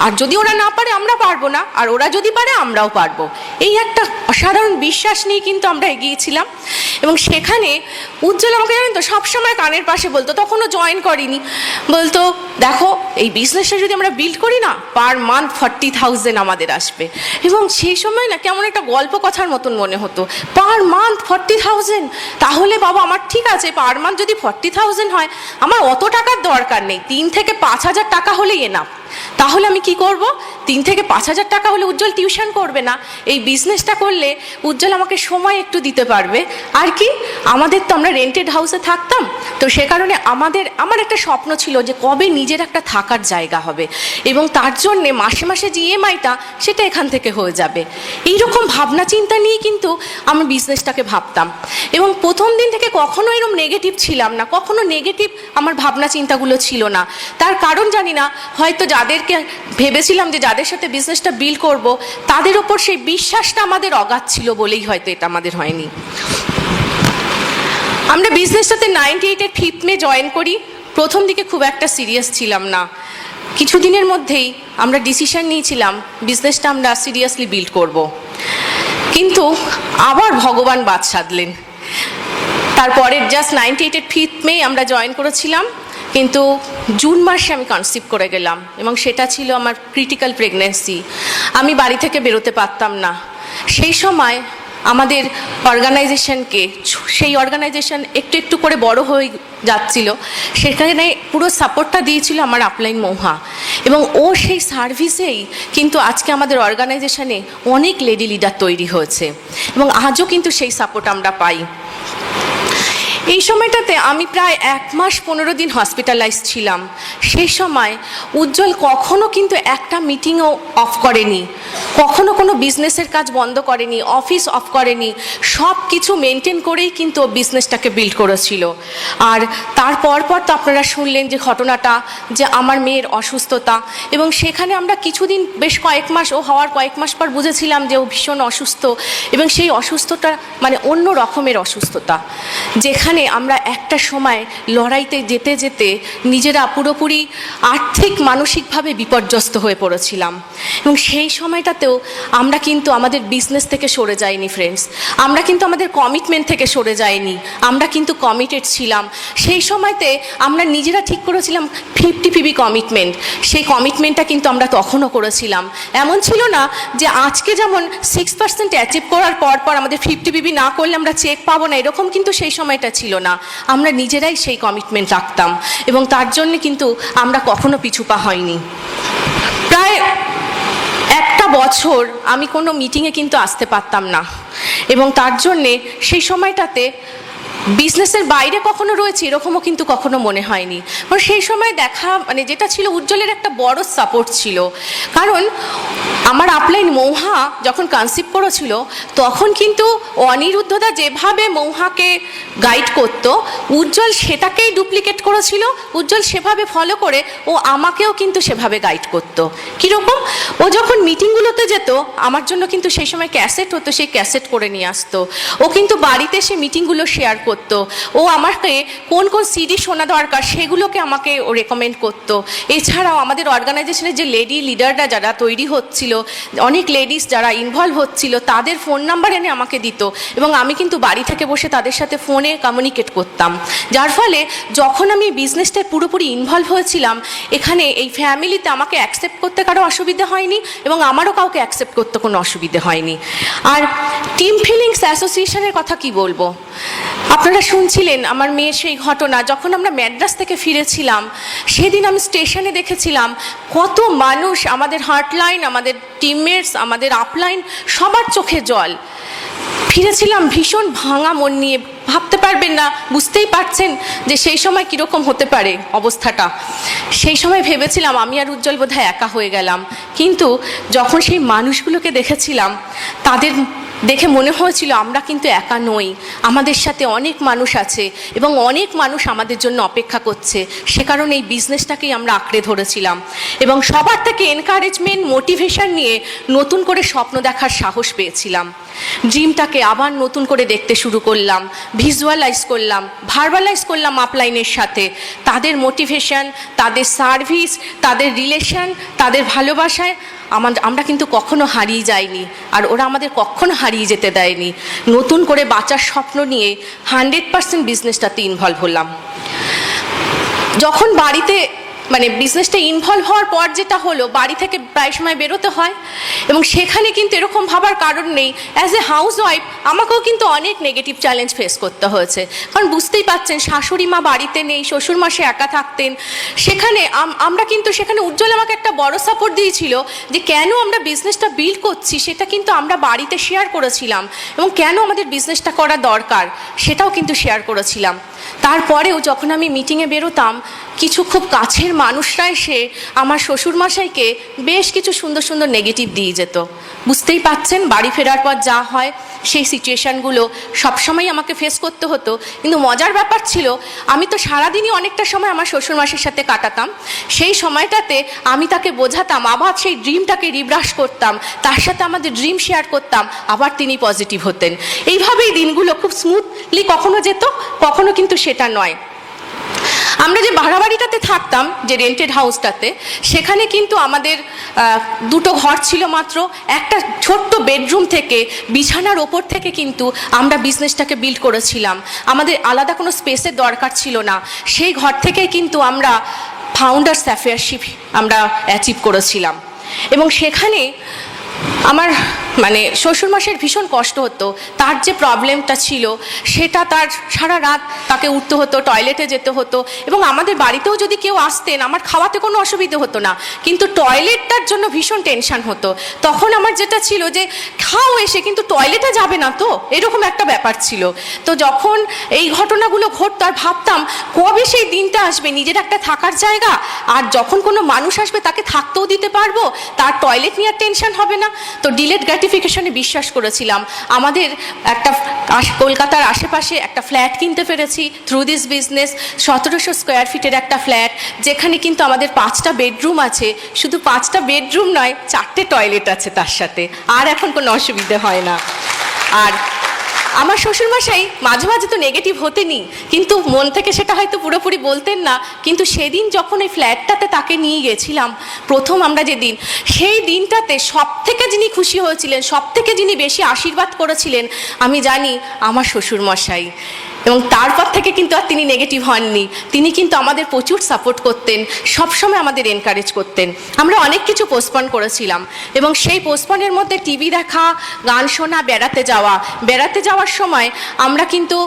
আর যদি ওরা না পারে আমরা পারবো না, আর ওরা যদি পারে আমরাও পারবো। এই একটা অসাধারণ বিশ্বাস নিয়ে কিন্তু আমরা এগিয়েছিলাম। এবং সেখানে উজ্জ্বল আমাকে জানেন তো সবসময় কানের পাশে বলতো, তখনও জয়েন করিনি, বলতো দেখো এই বিজনেসটা যদি আমরা বিল্ড করি না, পার মান্থ 40,000 আমাদের আসবে। এবং সেই সময় না কেমন একটা গল্প কথার মতন মনে হতো, পার মান্থ 40,000, তাহলে বাবা আমার ঠিক আছে, পার মান্থ যদি 40,000 হয়, আমার অত টাকার দরকার নেই, 3 থেকে 5,000 টাকা হলেই এনাফ। তাহলে আমি কি করব? 3 থেকে 5,000 টাকা হলে উজ্জ্বল টিউশন করবে না, এই বিজনেসটা করলে উজ্জ্বল আমাকে সময় একটু দিতে পারবে। আর কি, আমাদের তো আমরা রেন্টেড হাউসে থাকতাম, তো সে কারণে আমার একটা স্বপ্ন ছিল যে কবে নিজের একটা থাকার জায়গা হবে, এবং তার জন্যে মাসে মাসে যে ইএমআইটা সেটা এখান থেকে হয়ে যাবে। এইরকম ভাবনা চিন্তা নিয়ে কিন্তু আমি বিজনেসটাকে ভাবতাম। এবং প্রথম দিন থেকে কখনো এরকম নেগেটিভ ছিলাম না, কখনো নেগেটিভ আমার ভাবনা চিন্তাগুলো ছিল না। তার কারণ জানি না, হয়তো যাদেরকে ভেবেছিলাম যে যাদের সাথে বিজনেসটা বিল্ড করব, তাদের ওপর সেই বিশ্বাসটা আমাদের অগাধ ছিল বলেই হয়তো এটা আমাদের হয়নি। আমরা বিজনেসটাতে 98-এর 5th মে জয়েন করি। প্রথম দিকে খুব একটা সিরিয়াস ছিলাম না, কিছুদিনের মধ্যেই আমরা ডিসিশন নিয়েছিলাম বিজনেসটা আমরা সিরিয়াসলি বিল্ড করব। কিন্তু আবার ভগবান বাদ সাধলেন। তারপরের জাস্ট 98-এর 5th মে আমরা জয়েন করেছিলাম, কিন্তু জুন মাসে আমি কনসিভ করে গেলাম, এবং সেটা ছিল আমার ক্রিটিক্যাল প্রেগন্যান্সি। আমি বাড়ি থেকে বেরোতে পারতাম না। সেই সময় আমাদের অর্গানাইজেশনকে, সেই অর্গানাইজেশন একটু একটু করে বড় হয়ে যাচ্ছিল, সেখানে পুরো সাপোর্টটা দিয়েছিল আমার আপলাইন মৌহা, এবং ও সেই সার্ভিসেই কিন্তু আজকে আমাদের অর্গানাইজেশনে অনেক লেডি লিডার তৈরি হয়েছে, এবং আজও কিন্তু সেই সাপোর্ট আমরা পাই। এই সময়টাতে আমি প্রায় 1 মাস 15 দিন হসপিটালাইজ ছিলাম। সেই সময় উজ্জ্বল কখনো কিন্তু একটা মিটিংও অফ করেনি, কখনো কোনো বিজনেসের কাজ বন্ধ করেনি, অফিস অফ করেনি, সব কিছু মেনটেন করেই কিন্তু ও বিজনেসটাকে বিল্ড করেছিল। আর তারপর তো আপনারা শুনলেন যে ঘটনাটা, যে আমার মেয়ের অসুস্থতা, এবং সেখানে আমরা কিছুদিন বেশ কয়েক মাস, ও হওয়ার কয়েক মাস পর বুঝেছিলাম যে ও ভীষণ অসুস্থ, এবং সেই অসুস্থতা অন্য রকমের অসুস্থতা, যেখানে আমরা একটা সময় লড়াইতে যেতে যেতে নিজেরা পুরোপুরি আর্থিক মানসিকভাবে বিপর্যস্ত হয়ে পড়েছিলাম। এবং সেই সময়টাতে থাকতেও আমরা কিন্তু আমাদের বিজনেস থেকে সরে যাইনি ফ্রেন্ডস, আমরা কিন্তু আমাদের কমিটমেন্ট থেকে সরে যাইনি, আমরা কিন্তু কমিটেড ছিলাম। সেই সময়তে আমরা নিজেরা ঠিক করেছিলাম 50-50 কমিটমেন্ট, সেই কমিটমেন্টটা কিন্তু আমরা তখনও করেছিলাম। এমন ছিল না যে আজকে যেমন 6% অ্যাচিভ করার পর আমাদের 50-50 না করলে আমরা চেক পাবো না, এরকম কিন্তু সেই সময়টা ছিল না। আমরা নিজেরাই সেই কমিটমেন্ট রাখতাম এবং তার জন্য কিন্তু আমরা কখনো পিছু পা হয়নি। প্রায় একটা বছর আমি কোনো মিটিংয়ে কিন্তু আসতে পারতাম না এবং তার জন্যে সেই সময়টাতে বিজনেসের বাইরে কখনো রয়েছে এরকমও কিন্তু কখনো মনে হয়নি। কারণ সেই সময় দেখা মানে যেটা ছিল, উজ্জ্বলের একটা বড় সাপোর্ট ছিল। কারণ আমার আপলাইন মৌহা যখন কনসিভ করেছিল তখন কিন্তু অনিরুদ্ধদা যেভাবে মৌহাকে গাইড করত, উজ্জ্বল সেটাকেই ডুপ্লিকেট করেছিল। উজ্জ্বল সেভাবে ফলো করে ও আমাকেও কিন্তু সেভাবে গাইড করত। কীরকম, ও যখন মিটিংগুলোতে যেত আমার জন্য কিন্তু সেই সময় ক্যাসেট হতো, সেই ক্যাসেট করে নিয়ে আসতো। ও কিন্তু বাড়িতে সে মিটিংগুলো শেয়ার করতো। ও আমাকে কোন কোন সিডি শোনা দরকার সেগুলোকে আমাকে ও রেকমেন্ড করতো। এছাড়াও আমাদের অর্গানাইজেশনের যে লেডি লিডাররা যারা তৈরি হচ্ছিল, অনেক লেডিস যারা ইনভলভ হচ্ছিল, তাদের ফোন নাম্বার এনে আমাকে দিত এবং আমি কিন্তু বাড়ি থেকে বসে তাদের সাথে ফোনে কমিউনিকেট করতাম। যার ফলে যখন আমি বিজনেসটায় পুরোপুরি ইনভলভ হয়েছিলাম, এখানে এই ফ্যামিলিতে আমাকে অ্যাকসেপ্ট করতে কারো অসুবিধা হয়নি এবং আমারও কাউকে অ্যাকসেপ্ট করতে কোনো অসুবিধে হয়নি। আর টিম ফিলিংস অ্যাসোসিয়েশনের কথা কি বলবো, আপনারা শুনছিলেন আমার মেয়ের সেই ঘটনা। যখন আমরা ম্যাড্রাস থেকে ফিরেছিলাম সেদিন আমি স্টেশনে দেখেছিলাম কত মানুষ, আমাদের হার্টলাইন, আমাদের টিমমেটস, আমাদের আপলাইন, সবার চোখে জল। ফিরেছিলাম ভীষণ ভাঙা মন নিয়ে। ভাবতে পারবেন না, বুঝতেই পারছেন যে সেই সময় কীরকম হতে পারে অবস্থাটা। সেই সময় ভেবেছিলাম আমি আর উজ্জ্বল বোধহয় একা হয়ে গেলাম, কিন্তু যখন সেই মানুষগুলোকে দেখেছিলাম তাদের দেখে মনে হয়েছিল আমরা কিন্তু একা নই, আমাদের সাথে অনেক মানুষ আছে এবং অনেক মানুষ আমাদের জন্য অপেক্ষা করছে। সে কারণে এই বিজনেসটাকেই আমরা আঁকড়ে ধরেছিলাম এবং সবার থেকে এনকারেজমেন্ট, মোটিভেশন নিয়ে নতুন করে স্বপ্ন দেখার সাহস পেয়েছিলাম। ড্রিমটাকে আবার নতুন করে দেখতে শুরু করলাম, ভিজুয়ালাইজ করলাম, ভার্বালাইজ করলাম আপলাইনের সাথে। তাদের মোটিভেশন, তাদের সার্ভিস, তাদের রিলেশন, তাদের ভালোবাসায় আমরা কিন্তু কখনো হারিয়ে যাইনি আর ওরা আমাদের কখনো হারিয়ে যেতে দেয়নি। নতুন করে বাঁচার স্বপ্ন নিয়ে 100% বিজনেসটাতে ইনভলভ হলাম। যখন বাড়িতে মানে বিজনেসটা ইনভলভ হওয়ার পর যেটা হলো, বাড়ি থেকে প্রায় সময় বেরোতে হয় এবং সেখানে কিন্তু এরকম ভাবার কারণ নেই। অ্যাজ এ হাউস ওয়াইফ আমাকেও কিন্তু অনেক নেগেটিভ চ্যালেঞ্জ ফেস করতে হয়েছে। কারণ বুঝতেই পারছেন শাশুড়ি মা বাড়িতে নেই, শ্বশুর মাসে একা থাকতেন। সেখানে আমরা কিন্তু সেখানে উজ্জ্বল আমাকে একটা বড় সাপোর্ট দিয়েছিল যে কেন আমরা বিজনেসটা বিল্ড করছি সেটা কিন্তু আমরা বাড়িতে শেয়ার করেছিলাম এবং কেন আমাদের বিজনেসটা করা দরকার সেটাও কিন্তু শেয়ার করেছিলাম। তারপরেও যখন আমি মিটিংয়ে বেরোতাম, কিছু খুব কাছের মানুষরা এসে আমার শ্বশুরমশাইকে বেশ কিছু সুন্দর সুন্দর নেগেটিভ দিয়ে যেত। বুঝতেই পাচ্ছেন বাড়ি ফেরার পর যা হয় সেই সিচুয়েশানগুলো সবসময় আমাকে ফেস করতে হতো। কিন্তু মজার ব্যাপার ছিল, আমি তো সারাদিনই অনেকটা সময় আমার শ্বশুরমাসির সাথে কাটাতাম। সেই সময়টাতে আমি তাকে বোঝাতাম, আবার সেই ড্রিমটাকে রিব্রাশ করতাম, তার সাথে আমাদের ড্রিম শেয়ার করতাম, আবার তিনি পজিটিভ হতেন। এইভাবেই দিনগুলো খুব স্মুথলি কখনো যেত, কখনো কিন্তু সেটা নয়। আমরা যে ভাড়া বাড়িটাতে থাকতাম, যে রেন্টেড হাউসটাতে, সেখানে কিন্তু আমাদের দুটো ঘর ছিল মাত্র। একটা ছোট্ট বেডরুম থেকে, বিছানার ওপর থেকে কিন্তু আমরা বিজনেসটাকে বিল্ড করেছিলাম। আমাদের আলাদা কোনো স্পেসের দরকার ছিল না। সেই ঘর থেকেই কিন্তু আমরা ফাউন্ডার্স অ্যাফেয়ারশিপ আমরা অ্যাচিভ করেছিলাম এবং সেখানে আমার মানে শ্বশুরমশাইয়ের ভীষণ কষ্ট হতো। তার যে প্রবলেমটা ছিল সেটা, তার সারা রাত তাকে উঠতে হতো, টয়লেটে যেতে হতো এবং আমাদের বাড়িতেও যদি কেউ আসতেন আমার খাওয়াতে কোনো অসুবিধে হতো না, কিন্তু টয়লেটটার জন্য ভীষণ টেনশন হতো। তখন আমার যেটা ছিল যে খাও এসে, কিন্তু টয়লেটে যাবে না তো, এরকম একটা ব্যাপার ছিল। তো যখন এই ঘটনাগুলো ঘটতো আর ভাবতাম কবে সেই দিনটা আসবে নিজের একটা থাকার জায়গা, আর যখন কোনো মানুষ আসবে তাকে থাকতেও দিতে পারবো, তার টয়লেট নিয়ে টেনশন হবে না। তো ডিলেট গ্র্যাটিফিকেশনে বিশ্বাস করেছিলাম। আমাদের একটা কলকাতার আশেপাশে একটা ফ্ল্যাট কিনতে পেরেছি থ্রু দিস বিজনেস। 1700 স্কোয়ার ফিটের একটা ফ্ল্যাট, যেখানে কিন্তু আমাদের 5টা বেডরুম আছে। শুধু 5টা বেডরুম নয়, 4টে টয়লেট আছে তার সাথে, আর এখন কোনো অসুবিধে হয় না। আর আমার শ্বশুরমশাই মাঝে মাঝে তো নেগেটিভ হতেনি, কিন্তু মন থেকে সেটা হয়তো পুরোপুরি বলতেন না। কিন্তু সেদিন যখন এই ফ্ল্যাটটাতে তাকে নিয়ে গেছিলাম প্রথম আমরা যেদিন, সেই দিনটাতে সব থেকে যিনি খুশি হয়েছিলেন, সব থেকে যিনি বেশি আশীর্বাদ করেছিলেন, আমি জানি আমার শ্বশুরমশাই। এবং তারপর থেকে কিন্তু আর তিনি নেগেটিভ হননি। তিনি কিন্তু আমাদের প্রচুর সাপোর্ট করতেন, সবসময় আমাদের এনকারেজ করতেন। আমরা অনেক কিছু পোস্টপন করেছিলাম এবং সেই পোস্টপনের মধ্যে টিভি দেখা, গান শোনা, বেড়াতে যাওয়ার সময় আমরা কিন্তু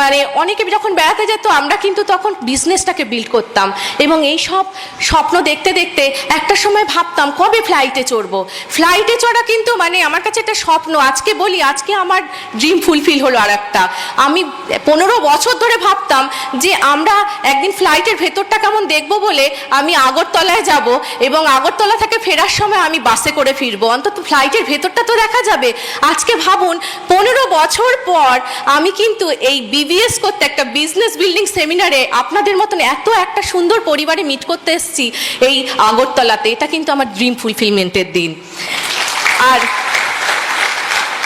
মানে অনেকে যখন বেড়াতে যেত আমরা কিন্তু তখন বিজনেসটাকে বিল্ড করতাম। এবং এই সব স্বপ্ন দেখতে দেখতে একটা সময় ভাবতাম কবে ফ্লাইটে চড়বো। ফ্লাইটে চড়া কিন্তু মানে আমার কাছে একটা স্বপ্ন। আজকে বলি, আজকে আমার ড্রিম ফুলফিল হলো। আর একটা আমি 15 বছর ধরে ভাবতাম যে আমরা একদিন ফ্লাইটের ভেতরটা কেমন দেখবো বলে আমি আগরতলায় যাব এবং আগরতলা থেকে ফেরার সময় আমি বাসে করে ফিরবো, অন্তত ফ্লাইটের ভেতরটা তো দেখা যাবে। আজকে ভাবুন 15 বছর পর আমি কিন্তু এই বিবিএস করতে, একটা বিজনেস বিল্ডিং সেমিনারে আপনাদের মতন এত একটা সুন্দর পরিবারে মিট করতে এসেছি এই আগরতলাতে। এটা কিন্তু আমার ড্রিম ফুলফিলমেন্টের দিন। আর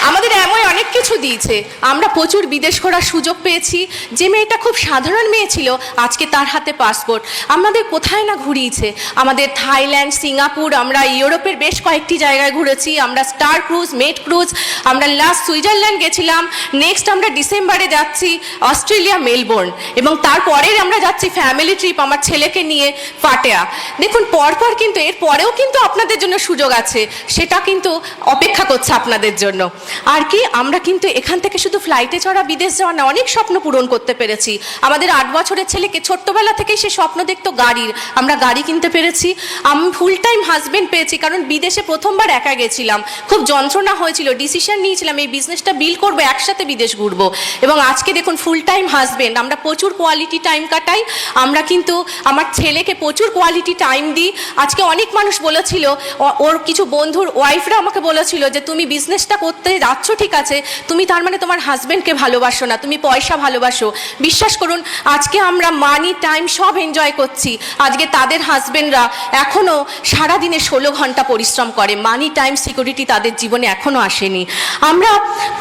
আমাদের এমন অনেক কিছু দিয়েছে, আমরা প্রচুর বিদেশ ঘোরার সুযোগ পেয়েছি। যে মেয়েটা খুব সাধারণ মেয়ে ছিল, আজকে তার হাতে পাসপোর্ট। আমাদের কোথায় না ঘুরিয়েছে, আমাদের থাইল্যান্ড, সিঙ্গাপুর, আমরা ইউরোপের বেশ কয়েকটি জায়গায় ঘুরেছি। আমরা স্টার ক্রুজ, মেড ক্রুজ, আমরা লাস্ট সুইজারল্যান্ড গেছিলাম। নেক্সট আমরা ডিসেম্বরে যাচ্ছি অস্ট্রেলিয়া, মেলবোর্ন, এবং তারপরে আমরা যাচ্ছি ফ্যামিলি ট্রিপ আমার ছেলেকে নিয়ে পাটেয়া। দেখুন পরপর কিন্তু এর পরেও কিন্তু আপনাদের জন্য সুযোগ আছে, সেটা কিন্তু অপেক্ষা করছে আপনাদের জন্য। আর কি আমরা কিন্তু এখান থেকে শুধু ফ্লাইটে চড়া, বিদেশ যাওয়া না, অনেক স্বপ্ন পূরণ করতে পেরেছি। আমাদের 8 বছরের ছেলেকে ছোট্টবেলা থেকেই সে স্বপ্ন দেখতো গাড়ির, আমরা গাড়ি কিনতে পেরেছি। আমি ফুল টাইম হাজবেন্ড পেয়েছি, কারণ বিদেশে প্রথমবার একা গেছিলাম, খুব যন্ত্রণা হয়েছিল, ডিসিশন নিয়েছিলাম এই বিজনেসটা বিল করবো, একসাথে বিদেশ ঘুরবো। এবং আজকে দেখুন ফুল টাইম হাজবেন্ড, আমরা প্রচুর কোয়ালিটি টাইম কাটাই। আমরা কিন্তু আমার ছেলেকে প্রচুর কোয়ালিটি টাইম দিই। আজকে অনেক মানুষ বলেছিল, ওর কিছু বন্ধুর ওয়াইফরা আমাকে বলেছিল যে তুমি বিজনেসটা করতে যাচ্ছ ঠিক আছে, তুমি তার মানে তোমার হাজবেন্ডকে ভালোবাসো না, তুমি পয়সা ভালোবাসো। বিশ্বাস করুন আজকে আমরা মানি, টাইম সব এনজয় করছি। আজকে তাদের হাজবেন্ডরা এখনও সারাদিনে 16 ঘন্টা পরিশ্রম করে, মানি, টাইম, সিকিউরিটি তাদের জীবনে এখনও আসেনি। আমরা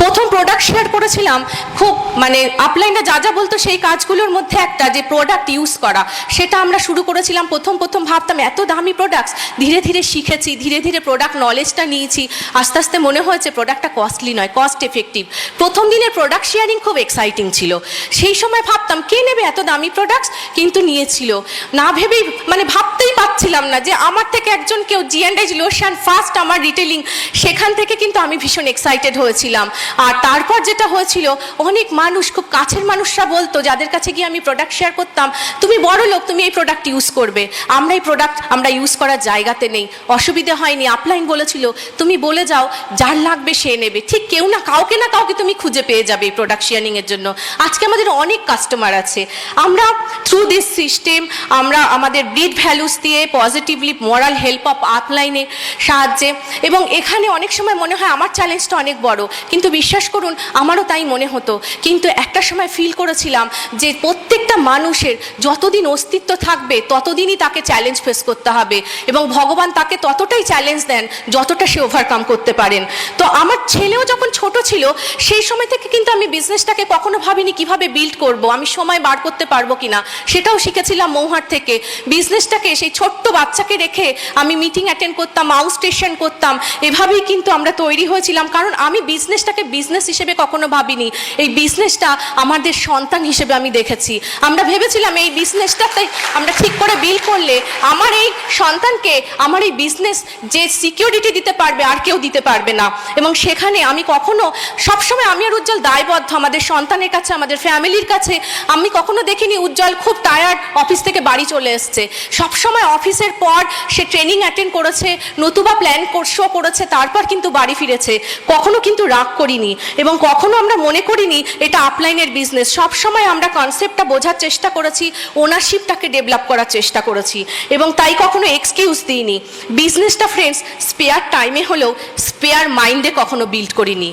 প্রথম প্রোডাক্ট শেয়ার করেছিলাম, খুব মানে আপলাইনরা যা যা বলতো সেই কাজগুলোর মধ্যে একটা যে প্রোডাক্ট ইউজ করা, সেটা আমরা শুরু করেছিলাম। প্রথম ভাবতাম এত দামি প্রোডাক্টস, ধীরে ধীরে শিখেছি, ধীরে ধীরে প্রোডাক্ট নলেজটা নিয়েছি। আস্তে আস্তে মনে হয়েছে প্রোডাক্টটা কস্টলি নয়, কস্ট এফেক্টিভ। প্রথম দিনের প্রোডাক্ট শেয়ারিং খুব এক্সাইটিং ছিল। সেই সময় ভাবতাম কে নেবে এত দামি প্রোডাক্টস, কিন্তু নিয়েছিল। না ভেবেই মানে ভাবতেই পারছিলাম না যে আমার থেকে একজন কেউ G&H লোশন ফার্স্ট আমার রিটেলিং, সেখান থেকে কিন্তু আমি ভীষণ এক্সাইটেড হয়েছিলাম। আর তারপর যেটা হয়েছিল, অনেক মানুষ, খুব কাছের মানুষরা বলতো, যাদের কাছে গিয়ে আমি প্রোডাক্ট শেয়ার করতাম, তুমি বড় লোক, তুমি এই প্রোডাক্ট ইউজ করবে, আমরা এই প্রোডাক্ট আমরা ইউজ করার জায়গাতে নেই, অসুবিধে হয়নি। আপলাইন বলেছিল তুমি বলে যাও, যার লাগবে সে নেবে, ঠিক কেউ না কাউকে তুমি খুঁজে পেয়ে যাবে এই প্রোডাক্ট শেয়ারিং এর জন্য। আজকে আমাদের অনেক কাস্টমার আছে। আমরা থ্রু দিস সিস্টেম আমরা আমাদের ব্রিড ভ্যালুস দিয়ে পজিটিভলি মোরাল হেল্প অফ আপলাইনের সাহায্যে, এবং এখানে অনেক সময় মনে হয় আমার চ্যালেঞ্জটা অনেক বড়, কিন্তু বিশ্বাস করুন আমারও তাই মনে হতো। কিন্তু একটা সময় ফিল করেছিলাম যে প্রত্যেকটা মানুষের যতদিন অস্তিত্ব থাকবে ততদিনই তাকে চ্যালেঞ্জ ফেস করতে হবে, এবং ভগবান তাকে ততটাই চ্যালেঞ্জ দেন যতটা সে ওভারকাম করতে পারেন। তো আমার ছেলেও যখন ছোট ছিল সেই সময় থেকে কিন্তু আমি বিজনেসটাকে কখনো ভাবিনি কিভাবে বিল্ড করব, আমি সময় বার করতে পারবো কিনা, সেটাও শিখেছিলাম মৌহাট থেকে। বিজনেসটাকে সেই ছোট্ট বাচ্চাকে রেখে আমি মিটিং অ্যাটেন্ড করতাম, আউট স্টেশন করতাম, এভাবেই কিন্তু আমরা তৈরি হয়েছিলাম। কারণ আমি বিজনেসটাকে বিজনেস হিসেবে কখনো ভাবিনি, এই বিজনেসটা আমাদের সন্তান হিসেবে আমি দেখেছি। আমরা ভেবেছিলাম এই বিজনেসটাতে আমরা ঠিক করে বিল্ড করলে আমার এই সন্তানকে আমার এই বিজনেস যে সিকিউরিটি দিতে পারবে আর কেউ দিতে পারবে না। এবং সেখানে আমি কখনো, সবসময় আমি আর উজ্জ্বল দায়বদ্ধ আমাদের সন্তানের কাছে, আমাদের ফ্যামিলির কাছে। আমি কখনো দেখিনি উজ্জ্বল খুব টায়ার্ড অফিস থেকে বাড়ি চলে এসছে। সবসময় অফিসের পর সে ট্রেনিং অ্যাটেন্ড করেছে, নতুবা প্ল্যান শো করেছে, তারপর কিন্তু বাড়ি ফিরেছে। কখনো কিন্তু রাগ করিনি এবং কখনো আমরা মনে করিনি এটা আপলাইনের বিজনেস। সবসময় আমরা কনসেপ্টটা বোঝার চেষ্টা করেছি, ওনারশিপটাকে ডেভেলপ করার চেষ্টা করেছি, এবং তাই কখনো এক্সকিউজ দিইনি। বিজনেসটা ফ্রেন্ডস স্পেয়ার টাইমে হলেও স্পেয়ার মাইন্ডে কখনো বিল্ড করিনি।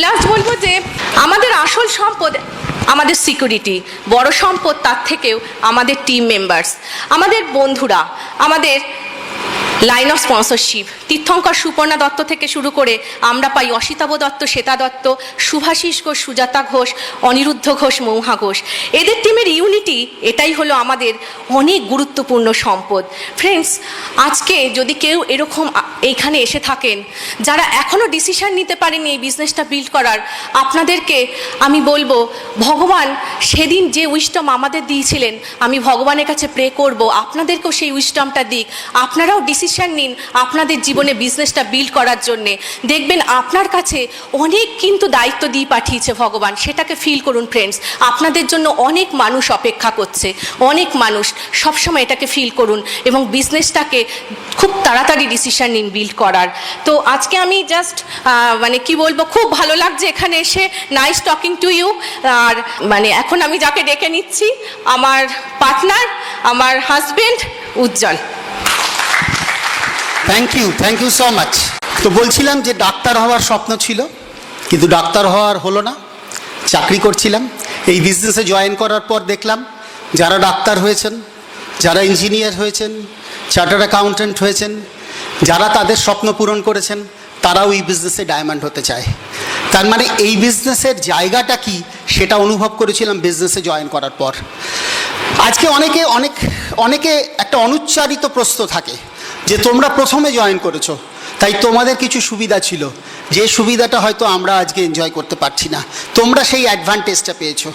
লাস্ট বলবো যে আমাদের আসল সম্পদ আমাদের সিকিউরিটি, বড় সম্পদ তার থেকেও আমাদের টিম মেম্বার্স, আমাদের বন্ধুরা, আমাদের লাইন অফ স্পন্সরশিপ তীর্থঙ্কর সুপর্ণা দত্ত থেকে শুরু করে আমরা পাই অসিতাভ দত্ত, শ্বেতা দত্ত, শুভাশিস ঘোষ, সুজাতা ঘোষ, অনিরুদ্ধ ঘোষ, মৌহা ঘোষ। এদের টিমের ইউনিটি এটাই হলো আমাদের অনেক গুরুত্বপূর্ণ সম্পদ। ফ্রেন্ডস, আজকে যদি কেউ এরকম এইখানে এসে থাকেন যারা এখনও ডিসিশন নিতে পারেনি এই বিজনেসটা বিল্ড করার, আপনাদেরকে আমি বলবো ভগবান সেদিন যে উইসডম আমাদের দিয়েছিলেন, আমি ভগবানের কাছে প্রে করব আপনাদেরকেও সেই উইসডমটা দিক। আপনারাও ডিসিশন নিন আপনাদের জীবনে বিজনেসটা বিল্ড করার জন্যে। দেখবেন আপনার কাছে অনেক কিন্তু দায়িত্ব দিয়ে পাঠিয়েছে ভগবান, সেটাকে ফিল করুন ফ্রেন্ডস। আপনাদের জন্য অনেক মানুষ অপেক্ষা করছে, অনেক মানুষ, সবসময় এটাকে ফিল করুন এবং বিজনেসটাকে খুব তাড়াতাড়ি ডিসিশন নিন বিল্ড করার। তো আজকে আমি জাস্ট মানে কি বলবো, খুব ভালো লাগছে এখানে এসে। Nice talking to you. আর মানে এখন আমি যাকে ডেকে নিচ্ছি, আমার পার্টনার, আমার husband Ujjwal. Thank you so much. তো বলছিলাম যে ডাক্তার হওয়ার স্বপ্ন ছিল, কিন্তু ডাক্তার হওয়ার হলো না, চাকরি করছিলাম। এই বিজনেসে জয়েন করার পর দেখলাম যারা ডাক্তার হয়েছেন, যারা ইঞ্জিনিয়ার হয়েছেন, চার্টার্ড অ্যাকাউন্ট্যান্ট হয়েছেন, যারা তাদের স্বপ্ন পূরণ করেছেন, তারাও এই বিজনেসে ডায়মন্ড হতে চায়। তার মানে এই বিজনেসের জায়গাটা কি সেটা অনুভব করেছিলাম বিজনেসে জয়েন করার পর। আজকে অনেকে একটা অনুচ্চারিত প্রশ্ন থাকে যে তোমরা প্রথমে জয়েন করেছো তাই তোমাদের কিছু সুবিধা ছিল, যে সুবিধাটা হয়তো আমরা আজকে এনজয় করতে পারছি না, তোমরা সেই অ্যাডভান্টেজটা পেয়েছো।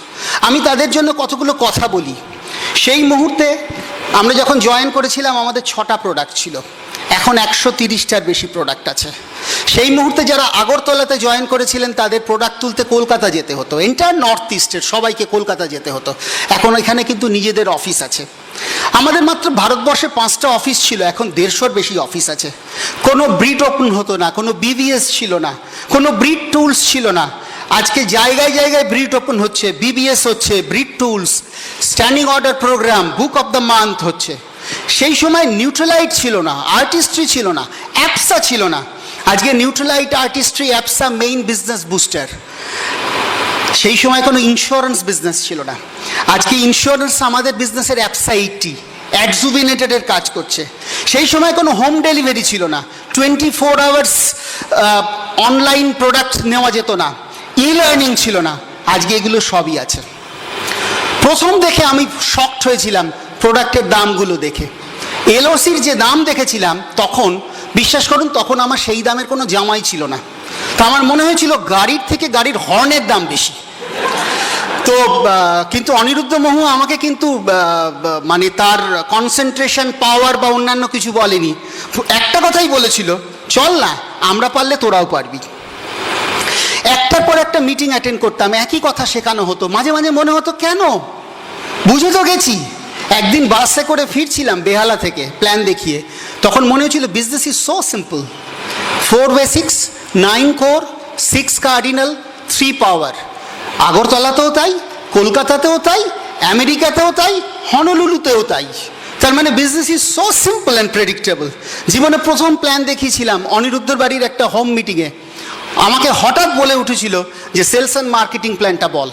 আমি তাদের জন্য কতগুলো কথা বলি। সেই মুহূর্তে আমরা যখন জয়েন করেছিলাম আমাদের 6টা প্রোডাক্ট ছিল, এখন 130টার বেশি প্রোডাক্ট আছে। সেই মুহূর্তে যারা আগরতলাতে জয়েন করেছিলেন তাদের প্রোডাক্ট তুলতে কলকাতা যেতে হতো, এন্টায়ার নর্থ ইস্টের সবাইকে কলকাতা যেতে হতো। এখন এখানে কিন্তু নিজেদের অফিস আছে। আমাদের মাত্র ভারতবর্ষে 5টা অফিস ছিল, এখন 150-র বেশি অফিস আছে। কোনো ব্রিড ওপেন হতো না, কোনো বিবিএস ছিল না, কোনো ব্রিড টুলস ছিল না। আজকে জায়গায় জায়গায় ব্রিড ওপেন হচ্ছে, বিবিএস হচ্ছে, Britt tools, standing order programme, book of the month হচ্ছে। সেই সময় নিউট্রালাইট ছিল না, আর্টিস্ট্রি ছিল না, অ্যাপসা ছিল না। আজকে নিউট্রালাইট, আর্টিস্ট্রি, অ্যাপসা মেইন বিজনেস বুস্টার। সেই সময় কোনো ইন্স্যুরেন্স বিজনেস ছিল না, আজকে ইন্স্যুরেন্স আমাদের বিজনেসের অ্যাপসা 80 অ্যাডজুবিনেটেডের কাজ করছে। সেই সময় কোনো হোম ডেলিভারি ছিল না, 24 আওয়ার্স অনলাইন প্রোডাক্ট নেওয়া যেত না, ই লার্নিং ছিল না, আজকে এগুলো সবই আছে। প্রথম দেখে আমি শকড হয়েছিলাম প্রোডাক্টের দামগুলো দেখে। এলওসির যে দাম দেখেছিলাম তখন, বিশ্বাস করুন তখন আমার সেই দামের কোনো জামাই ছিল না। তো আমার মনে হয়েছিল গাড়ির থেকে গাড়ির হর্নের দাম বেশি। তো কিন্তু অনিরুদ্ধ মহু আমাকে কিন্তু মানে তার কনসেন্ট্রেশন পাওয়ার বা অন্যান্য কিছু বলেনি, একটা কথাই বলেছিল, চল না, আমরা পারলে তোরাও পারবি। একটার পর একটা মিটিং অ্যাটেন্ড করতাম, একই কথা শেখানো হতো। মাঝে মাঝে মনে হতো কেন, বুঝে তো গেছি। একদিন বাসে করে ফিরছিলাম বেহালা থেকে প্ল্যান দেখিয়ে, তখন মনে হচ্ছিল business is so simple, 4 basics, 9 core, 6 cardinal, 3 পাওয়ার। আগরতলাতেও তাই, কলকাতাতেও তাই, আমেরিকাতেও তাই, হনলুলুতেও তাই। তার মানে business is so simple and predictable. জীবনে প্রথম প্ল্যান দেখিয়েছিলাম অনিরুদ্ধর বাড়ির একটা হোম মিটিংয়ে। আমাকে হঠাৎ বলে উঠেছিল যে সেলস অ্যান্ড মার্কেটিং প্ল্যানটা বল।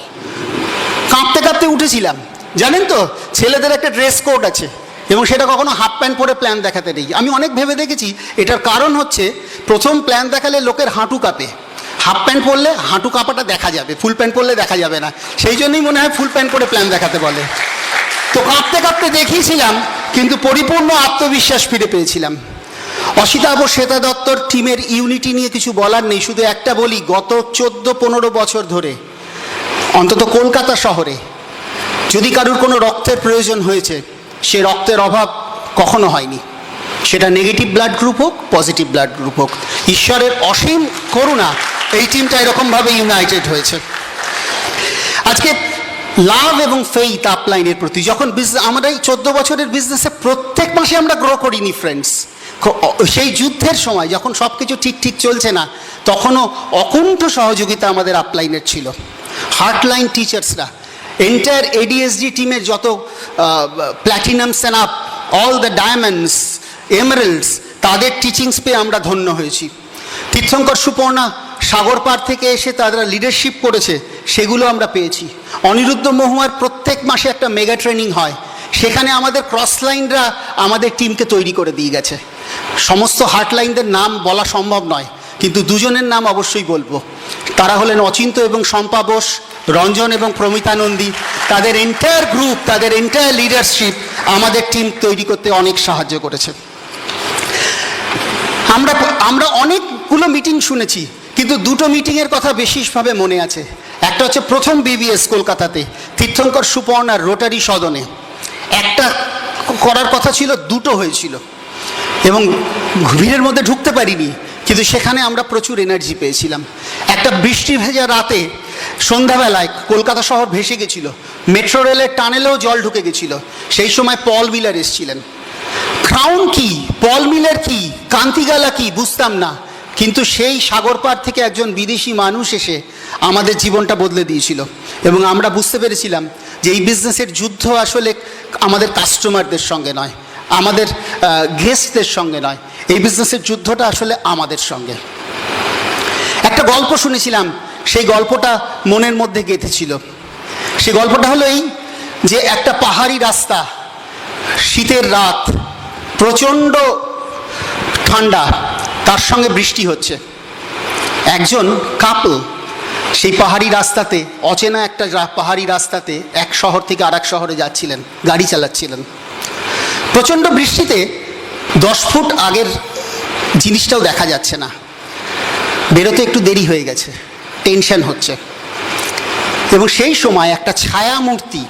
কাঁপতে কাঁপতে উঠেছিলাম। জানেন তো ছেলেদের একটা ড্রেস কোড আছে এবং সেটা কখনো হাফ প্যান্ট পরে প্ল্যান দেখাতে নেই। আমি অনেক ভেবে দেখেছি, এটার কারণ হচ্ছে প্রথম প্ল্যান দেখালে লোকের হাঁটু কাঁপে, হাফ প্যান্ট পরলে হাঁটু কাঁপাটা দেখা যাবে, ফুল প্যান্ট পরলে দেখা যাবে না। সেই জন্যই মনে হয় ফুল প্যান্ট পরে প্ল্যান দেখাতে বলে। তো কাঁপতে কাঁপতে দেখিয়েছিলাম, কিন্তু পরিপূর্ণ আত্মবিশ্বাস ফিরে পেয়েছিলাম। অসিতাভ, শ্বেতা দত্তর টিমের ইউনিটি নিয়ে কিছু বলার নেই, শুধু একটা বলি, গত 14-15 বছর ধরে অন্তত কলকাতা শহরে যদি কারুর কোনো রক্তের প্রয়োজন হয়েছে, সে রক্তের অভাব কখনো হয়নি। সেটা নেগেটিভ ব্লাড গ্রুপ হোক, পজিটিভ ব্লাড গ্রুপ হোক, ঈশ্বরের অসীম করুণা এই টিমটা এরকমভাবে ইউনাইটেড হয়েছে। আজকে লাভ এবং ফেইথ আপলাইনের প্রতি, যখন আমরা এই 14 বছরের বিজনেসে প্রত্যেক মাসে আমরা গ্রো করিনি ফ্রেন্ডস। সেই যুদ্ধের সময় যখন সব কিছু ঠিক ঠিক চলছে না, তখনও অকুণ্ঠ সহযোগিতা আমাদের আপলাইনের ছিল। হার্টলাইন টিচার্সরা, এন্টায়ার এডিএসডি টিমের যত প্ল্যাটিনাম সেনাপ, অল দ্য ডায়মন্ডস, এমারেল্ডস, তাদের টিচিংস পেয়ে আমরা ধন্য হয়েছি। তীর্থঙ্কর সুপর্ণা সাগর পার থেকে এসে তারা লিডারশিপ করেছে, সেগুলো আমরা পেয়েছি। অনিরুদ্ধ মহুয়ার প্রত্যেক মাসে একটা মেগা ট্রেনিং হয়, সেখানে আমাদের ক্রস লাইনরা আমাদের টিমকে তৈরি করে দিয়ে গেছে। সমস্ত হার্টলাইনদের নাম বলা সম্ভব নয়, কিন্তু দুজনের নাম অবশ্যই বলবো। তারা হলেন অচিন্ত এবং শম্পা বোস, রঞ্জন এবং প্রমিতা নন্দী। তাদের এন্টায়ার গ্রুপ, তাদের এন্টায়ার লিডারশিপ আমাদের টিম তৈরি করতে অনেক সাহায্য করেছে। আমরা অনেকগুলো মিটিং শুনেছি, কিন্তু দুটো মিটিংয়ের কথা বিশেষভাবে মনে আছে। একটা হচ্ছে প্রথম বিবিএস কলকাতাতে, তীর্থঙ্কর সুপর্ণার রোটারি সদনে। একটা করার কথা ছিল, দুটো হয়েছিল এবং ভিড়ের মধ্যে ঢুকতে পারিনি, কিন্তু সেখানে আমরা প্রচুর এনার্জি পেয়েছিলাম। একটা বৃষ্টি ভেজা রাতে সন্ধ্যাবেলায় কলকাতা শহর ভেসে গেছিল, মেট্রো রেলের টানেলেও জল ঢুকে গেছিল। সেই সময় পল মিলার এসেছিলেন। ক্রাউন কি, পল মিলার কি, কান্তিগালা কি বুঝতাম না, কিন্তু সেই সাগর পার থেকে একজন বিদেশি মানুষ এসে আমাদের জীবনটা বদলে দিয়েছিল। এবং আমরা বুঝতে পেরেছিলাম যে এই বিজনেসের যুদ্ধ আসলে আমাদের কাস্টমারদের সঙ্গে নয়, আমাদের গেস্টদের সঙ্গে নয়, এই বিজনেসের যুদ্ধটা আসলে আমাদের সঙ্গে। একটা গল্প শুনেছিলাম, সেই গল্পটা মনের মধ্যে গেঁথেছিল। সেই গল্পটা হলো এই যে একটা পাহাড়ি রাস্তা, শীতের রাত, প্রচণ্ড ঠান্ডা, তার সঙ্গে বৃষ্টি হচ্ছে। একজন কাপল সেই পাহাড়ি রাস্তাতে, অচেনা একটা পাহাড়ি রাস্তাতে এক শহর থেকে আরেক শহরে যাচ্ছিলেন, গাড়ি চালাচ্ছিলেন। প্রচণ্ড বৃষ্টিতে 10 ফুট আগের জিনিসটাও দেখা যাচ্ছে না, বেরোতে একটু দেরি হয়ে গেছে, টেনশন হচ্ছে। এবং সেই সময় একটা ছায়া মূর্তি,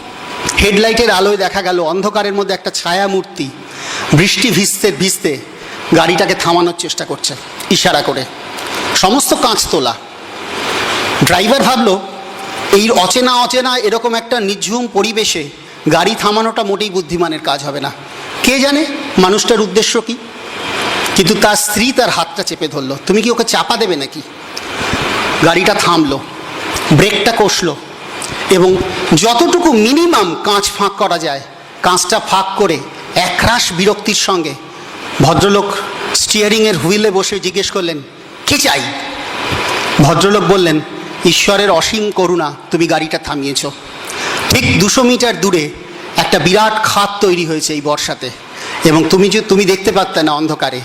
হেডলাইটের আলোয় দেখা গেল অন্ধকারের মধ্যে একটা ছায়া মূর্তি বৃষ্টি ভিজতে ভিজতে গাড়িটাকে থামানোর চেষ্টা করছে ইশারা করে। সমস্ত কাঁচ তোলা। ড্রাইভার ভাবলো এই অচেনা এরকম একটা নিঝুম পরিবেশে গাড়ি থামানোটা মোটেই বুদ্ধিমানের কাজ হবে না। কে জানে মানুষটার উদ্দেশ্য কি, কিন্তু তার স্ত্রী তার হাতটা চেপে ধরলো। তুমি কি ওকে চাপা দেবে নাকি? গাড়িটা থামলো, ব্রেকটা কষলো এবং যতটুকু মিনিমাম কাঁচ ফাঁক করা যায় কাঁচটা ফাঁক করে একরাশ বিরক্তির সঙ্গে ভদ্রলোক স্টিয়ারিংয়ের হুইলে বসে জিজ্ঞেস করলেন, কি চাই? ভদ্রলোক বললেন, ঈশ্বরের অসীম করুণা, তুমি গাড়িটা থামিয়েছ। ঠিক 200 মিটার দূরে একটা বিরাট খাদ তৈরি হয়েছে এই বর্ষাতে, এবং তুমি দেখতে পারতে না অন্ধকারে,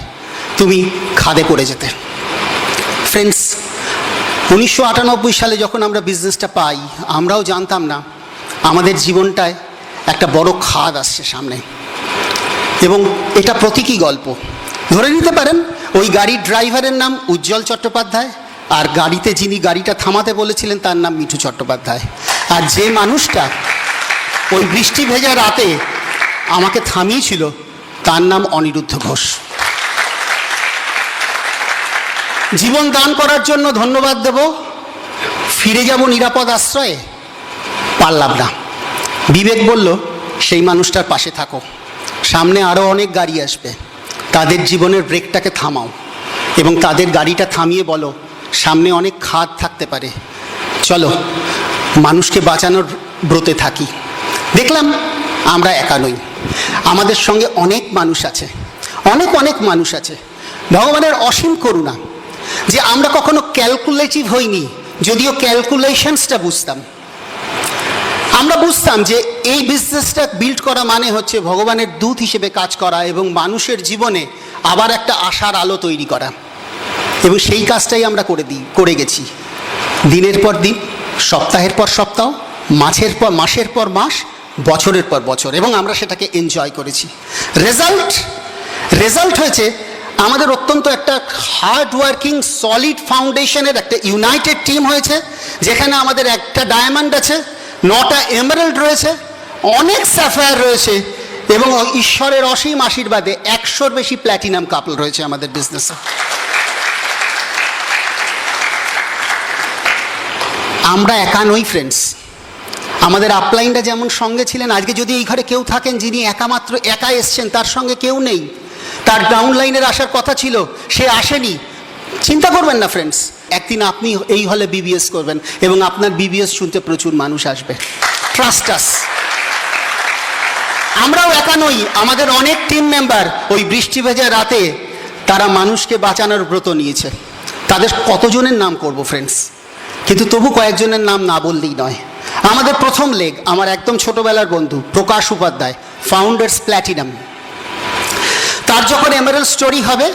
তুমি খাদে পড়ে যেতে। ফ্রেন্ডস, 1998 সালে যখন আমরা বিজনেসটা পাই, আমরাও জানতাম না আমাদের জীবনটায় একটা বড় খাদ আসছে সামনে। এবং এটা প্রতীকী গল্প। ধরে নিতে পারেন ওই গাড়ির ড্রাইভারের নাম উজ্জ্বল চট্টোপাধ্যায়, আর গাড়িতে যিনি গাড়িটা থামাতে বলেছিলেন তার নাম মিঠু চট্টোপাধ্যায়। আর যে মানুষটা ওই বৃষ্টি ভেজা রাতে আমাকে থামিয়েছিল তার নাম অনিরুদ্ধ ঘোষ। জীবন দান করার জন্য ধন্যবাদ দেব, ফিরে যাব নিরাপদ আশ্রয়ে, পারলাম না। বিবেক বলল, সেই মানুষটার পাশে থাকো, সামনে আরও অনেক গাড়ি আসবে, তাদের জীবনের ব্রেকটাকে থামাও এবং তাদের গাড়িটা থামিয়ে বলো সামনে অনেক খাদ থাকতে পারে, চলো মানুষকে বাঁচানোর ব্রতে থাকি। দেখলাম আমরা একা নই, আমাদের সঙ্গে অনেক মানুষ আছে, অনেক মানুষ আছে। ভগবানের অসীম করুণা যে আমরা কখনো ক্যালকুলেটিভ হইনি, যদিও ক্যালকুলেশনসটা বুঝতাম। আমরা বুঝতাম যে এই বিজনেসটা বিল্ড করা মানে হচ্ছে ভগবানের দূত হিসেবে কাজ করা এবং মানুষের জীবনে আবার একটা আশার আলো তৈরি করা, এবং সেই কাজটাই আমরা করে গেছি দিনের পর দিন, সপ্তাহের পর সপ্তাহ, মাসের পর মাস, বছরের পর বছর, এবং আমরা সেটাকে এনজয় করেছি। রেজাল্ট হয়েছে আমাদের অত্যন্ত একটা হার্ড ওয়ার্কিং সলিড ফাউন্ডেশনের একটা ইউনাইটেড টিম হয়েছে, যেখানে আমাদের একটা ডায়মন্ড আছে, 9টা এমারাল্ড রয়েছে, অনেক স্যাফায়ার রয়েছে, এবং ঈশ্বরের অসীম আশীর্বাদে 100-র বেশি প্ল্যাটিনাম কাপল রয়েছে আমাদের বিজনেসে। আমরা একা নই ফ্রেন্ডস, আমাদের আপলাইনটা যেমন সঙ্গে ছিলেন, আজকে যদি এই ঘরে কেউ থাকেন যিনি একা এসছেন, তার সঙ্গে কেউ নেই, তার ডাউন লাইনের আসার কথা ছিল, সে আসেনি, চিন্তা করবেন না ফ্রেন্ডস, একদিন আপনি এই হলে বিবিএস করবেন এবং আপনার বিবিএস শুনতে প্রচুর মানুষ আসবে। ট্রাস্ট আস। আমরাও একা নই, আমাদের অনেক টিম মেম্বার ওই বৃষ্টি ভেজা রাতে তারা মানুষকে বাঁচানোর ব্রত নিয়েছে। তাদের কতজনের নাম করব ফ্রেন্ডস, কিন্তু তবু কয়েকজনের নাম না বললেই নয়। আমাদের প্রথম লেগ, আমার একদম ছোটবেলার বন্ধু প্রকাশ উপাধ্যায়, ফাউন্ডার্স প্ল্যাটিনাম। তার যখন এমারেল স্টোরি হবে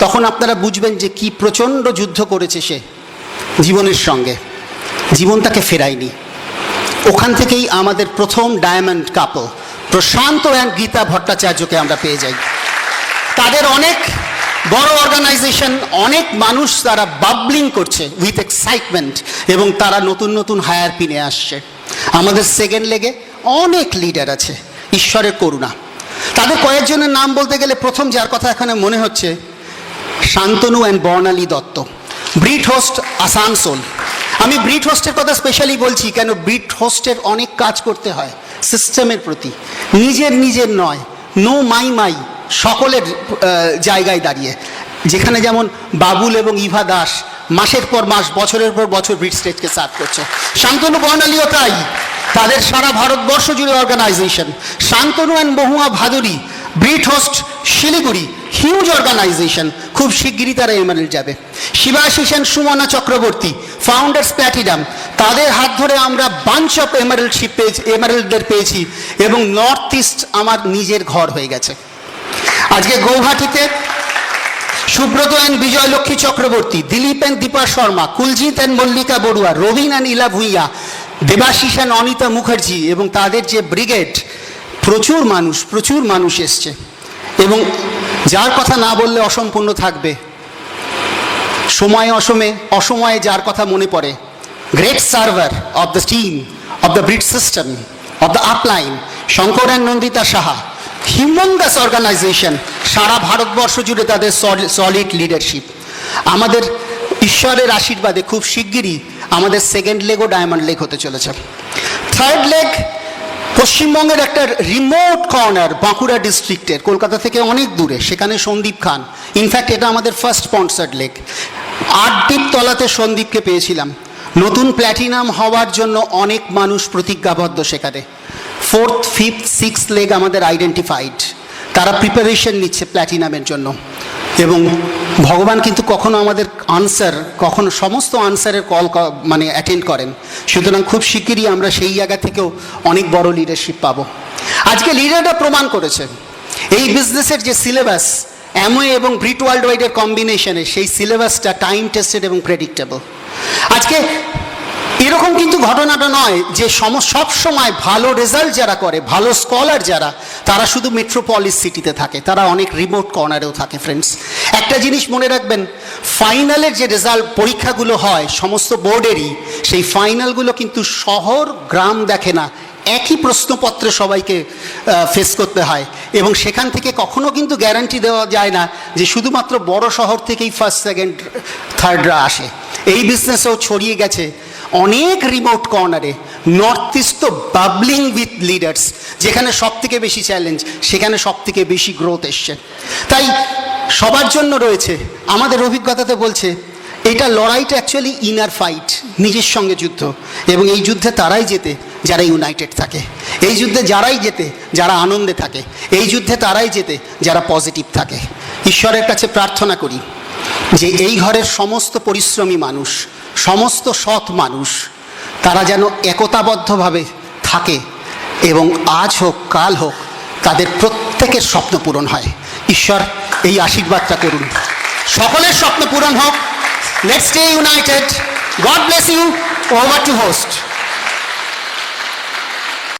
তখন আপনারা বুঝবেন যে কি প্রচণ্ড যুদ্ধ করেছে সে জীবনের সঙ্গে, জীবন তাকে ফেরায়নি। ওখান থেকেই আমাদের প্রথম diamond couple Prashant and Gita ভট্টাচার্যকে আমরা পেয়ে যাই। তাদের অনেক বড় অর্গানাইজেশন, অনেক মানুষ তারা বাবলিং করছে উইথ এক্সাইটমেন্ট, এবং তারা নতুন নতুন হায়ার পিনে আসছে। আমাদের সেকেন্ড লেগে অনেক লিডার আছে, ঈশ্বরের করুণা। তাদের কয়েকজনের নাম বলতে গেলে প্রথম যার কথা এখানে মনে হচ্ছে Shantanu and Barnali Dutta, Britt host Asansol. আমি ব্রিট হোস্টের কথা স্পেশালি বলছি কেন, ব্রিট হোস্টের অনেক কাজ করতে হয় সিস্টেমের প্রতি, নিজের নয়, নো মাই সকলের জায়গায় দাঁড়িয়ে। যেখানে যেমন বাবুল এবং ইভা দাস মাসের পর মাস, বছরের পর বছর ব্রিট স্টেটকে সার্ভ করছে, শান্তনু বর্ণালীও তাই। তাদের সারা ভারতবর্ষ জুড়ে organisation. Shantanu and Mahua Bhaduri, Britt host Siliguri, huge organisation, খুব শিগগিরই তারা এমারেল যাবে। Shibashis and Sumana Chakraborty, founders platinum, তাদের হাত ধরে আমরা বাঞ্চ অফ এমারেলদের পেয়েছি, এবং নর্থ ইস্ট আমার নিজের ঘর হয়ে গেছে। আজকে গৌহাটিতে Subrata and Vijayalakshmi Chakraborty, Dilip and Dipa Sharma, Kuljit and Mallika Barua, Robin and Ila Bhuyan, Debashis and Anita Mukherjee, এবং তাদের যে ব্রিগেড, প্রচুর মানুষ এসছে। এবং যার কথা না বললে অসম্পূর্ণ থাকবে, অসময়ে যার কথা মনে পড়ে, great server of the team of the Britt system of the upline, Shankar and Nandita Saha, humongous organisation, সারা ভারতবর্ষ জুড়ে তাদের সলিড লিডারশিপ। আমাদের ঈশ্বরের আশীর্বাদে খুব শিগগিরই আমাদের সেকেন্ড লেগও ডায়মন্ড লেগ হতে চলেছে। থার্ড লেগ পশ্চিমবঙ্গের একটা রিমোট কর্নার, বাঁকুড়া ডিস্ট্রিক্টের, কলকাতা থেকে অনেক দূরে, সেখানে সন্দীপ খান। ইনফ্যাক্ট এটা আমাদের ফার্স্ট স্পন্সার্ড লেগ। 8 ডিপ তলাতে সন্দীপকে পেয়েছিলাম। নতুন প্ল্যাটিনাম হওয়ার জন্য অনেক মানুষ প্রতিজ্ঞাবদ্ধ সেখানে। 4th, 5th, 6th লেগ আমাদের আইডেন্টিফাইড, তারা প্রিপারেশন নিচ্ছে প্ল্যাটিনামের জন্য। এবং ভগবান কিন্তু কখনো আমাদের কখনো সমস্ত আনসারের কল অ্যাটেন্ড করেন। সুতরাং খুব শিগগিরই আমরা সেই জায়গা থেকেও অনেক বড় লিডারশিপ পাবো। আজকে লিডাররা প্রমাণ করেছে এই বিজনেসের যে সিলেবাস, অ্যামওয়ে এবং ব্রিট ওয়ার্ল্ড ওয়াইডের কম্বিনেশনে, সেই সিলেবাসটা টাইম টেস্টেড এবং প্রেডিক্টেবল। আজকে এরকম কিন্তু ঘটনাটা নয় যে সব সময় ভালো রেজাল্ট যারা করে, ভালো স্কলার যারা, তারা শুধু মেট্রোপলিস সিটিতে থাকে, তারা অনেক রিমোট কর্নারেও থাকে। ফ্রেন্ডস, একটা জিনিস মনে রাখবেন, ফাইনালের যে রেজাল্ট পরীক্ষাগুলো হয় সমস্ত বোর্ডেরই, সেই ফাইনালগুলো কিন্তু শহর গ্রাম দেখে না, একই প্রশ্নপত্রে সবাইকে ফেস করতে হয়। এবং সেখান থেকে কখনো কিন্তু গ্যারান্টি দেওয়া যায় না যে শুধুমাত্র বড় শহর থেকেই ফার্স্ট, সেকেন্ড, থার্ডরা আসে। এই বিজনেসেও ছড়িয়ে গেছে অনেক রিমোট কর্নারে। নর্থ ইস্ট তো বাবলিং উইথ লিডার্স, যেখানে সব থেকে বেশি চ্যালেঞ্জ, সেখানে সব থেকে বেশি গ্রোথ এসছে। তাই সবার জন্য রয়েছে, আমাদের অভিজ্ঞতাতে বলছে এটা লড়াইটা অ্যাকচুয়ালি ইনার ফাইট, নিজের সঙ্গে যুদ্ধ। এবং এই যুদ্ধে তারাই জেতে যারা ইউনাইটেড থাকে, এই যুদ্ধে যারাই জেতে যারা আনন্দে থাকে, এই যুদ্ধে তারাই জেতে যারা পজিটিভ থাকে। ঈশ্বরের কাছে প্রার্থনা করি যে এই ঘরের সমস্ত পরিশ্রমী মানুষ, সমস্ত সৎ মানুষ, তারা যেন একতাবদ্ধভাবে থাকে, এবং আজ হোক কাল হোক তাদের প্রত্যেকের স্বপ্ন পূরণ হয়। ঈশ্বর এই আশীর্বাদটা করুন, সকলের স্বপ্ন পূরণ হোক। Let's stay united. God bless you. Over to host.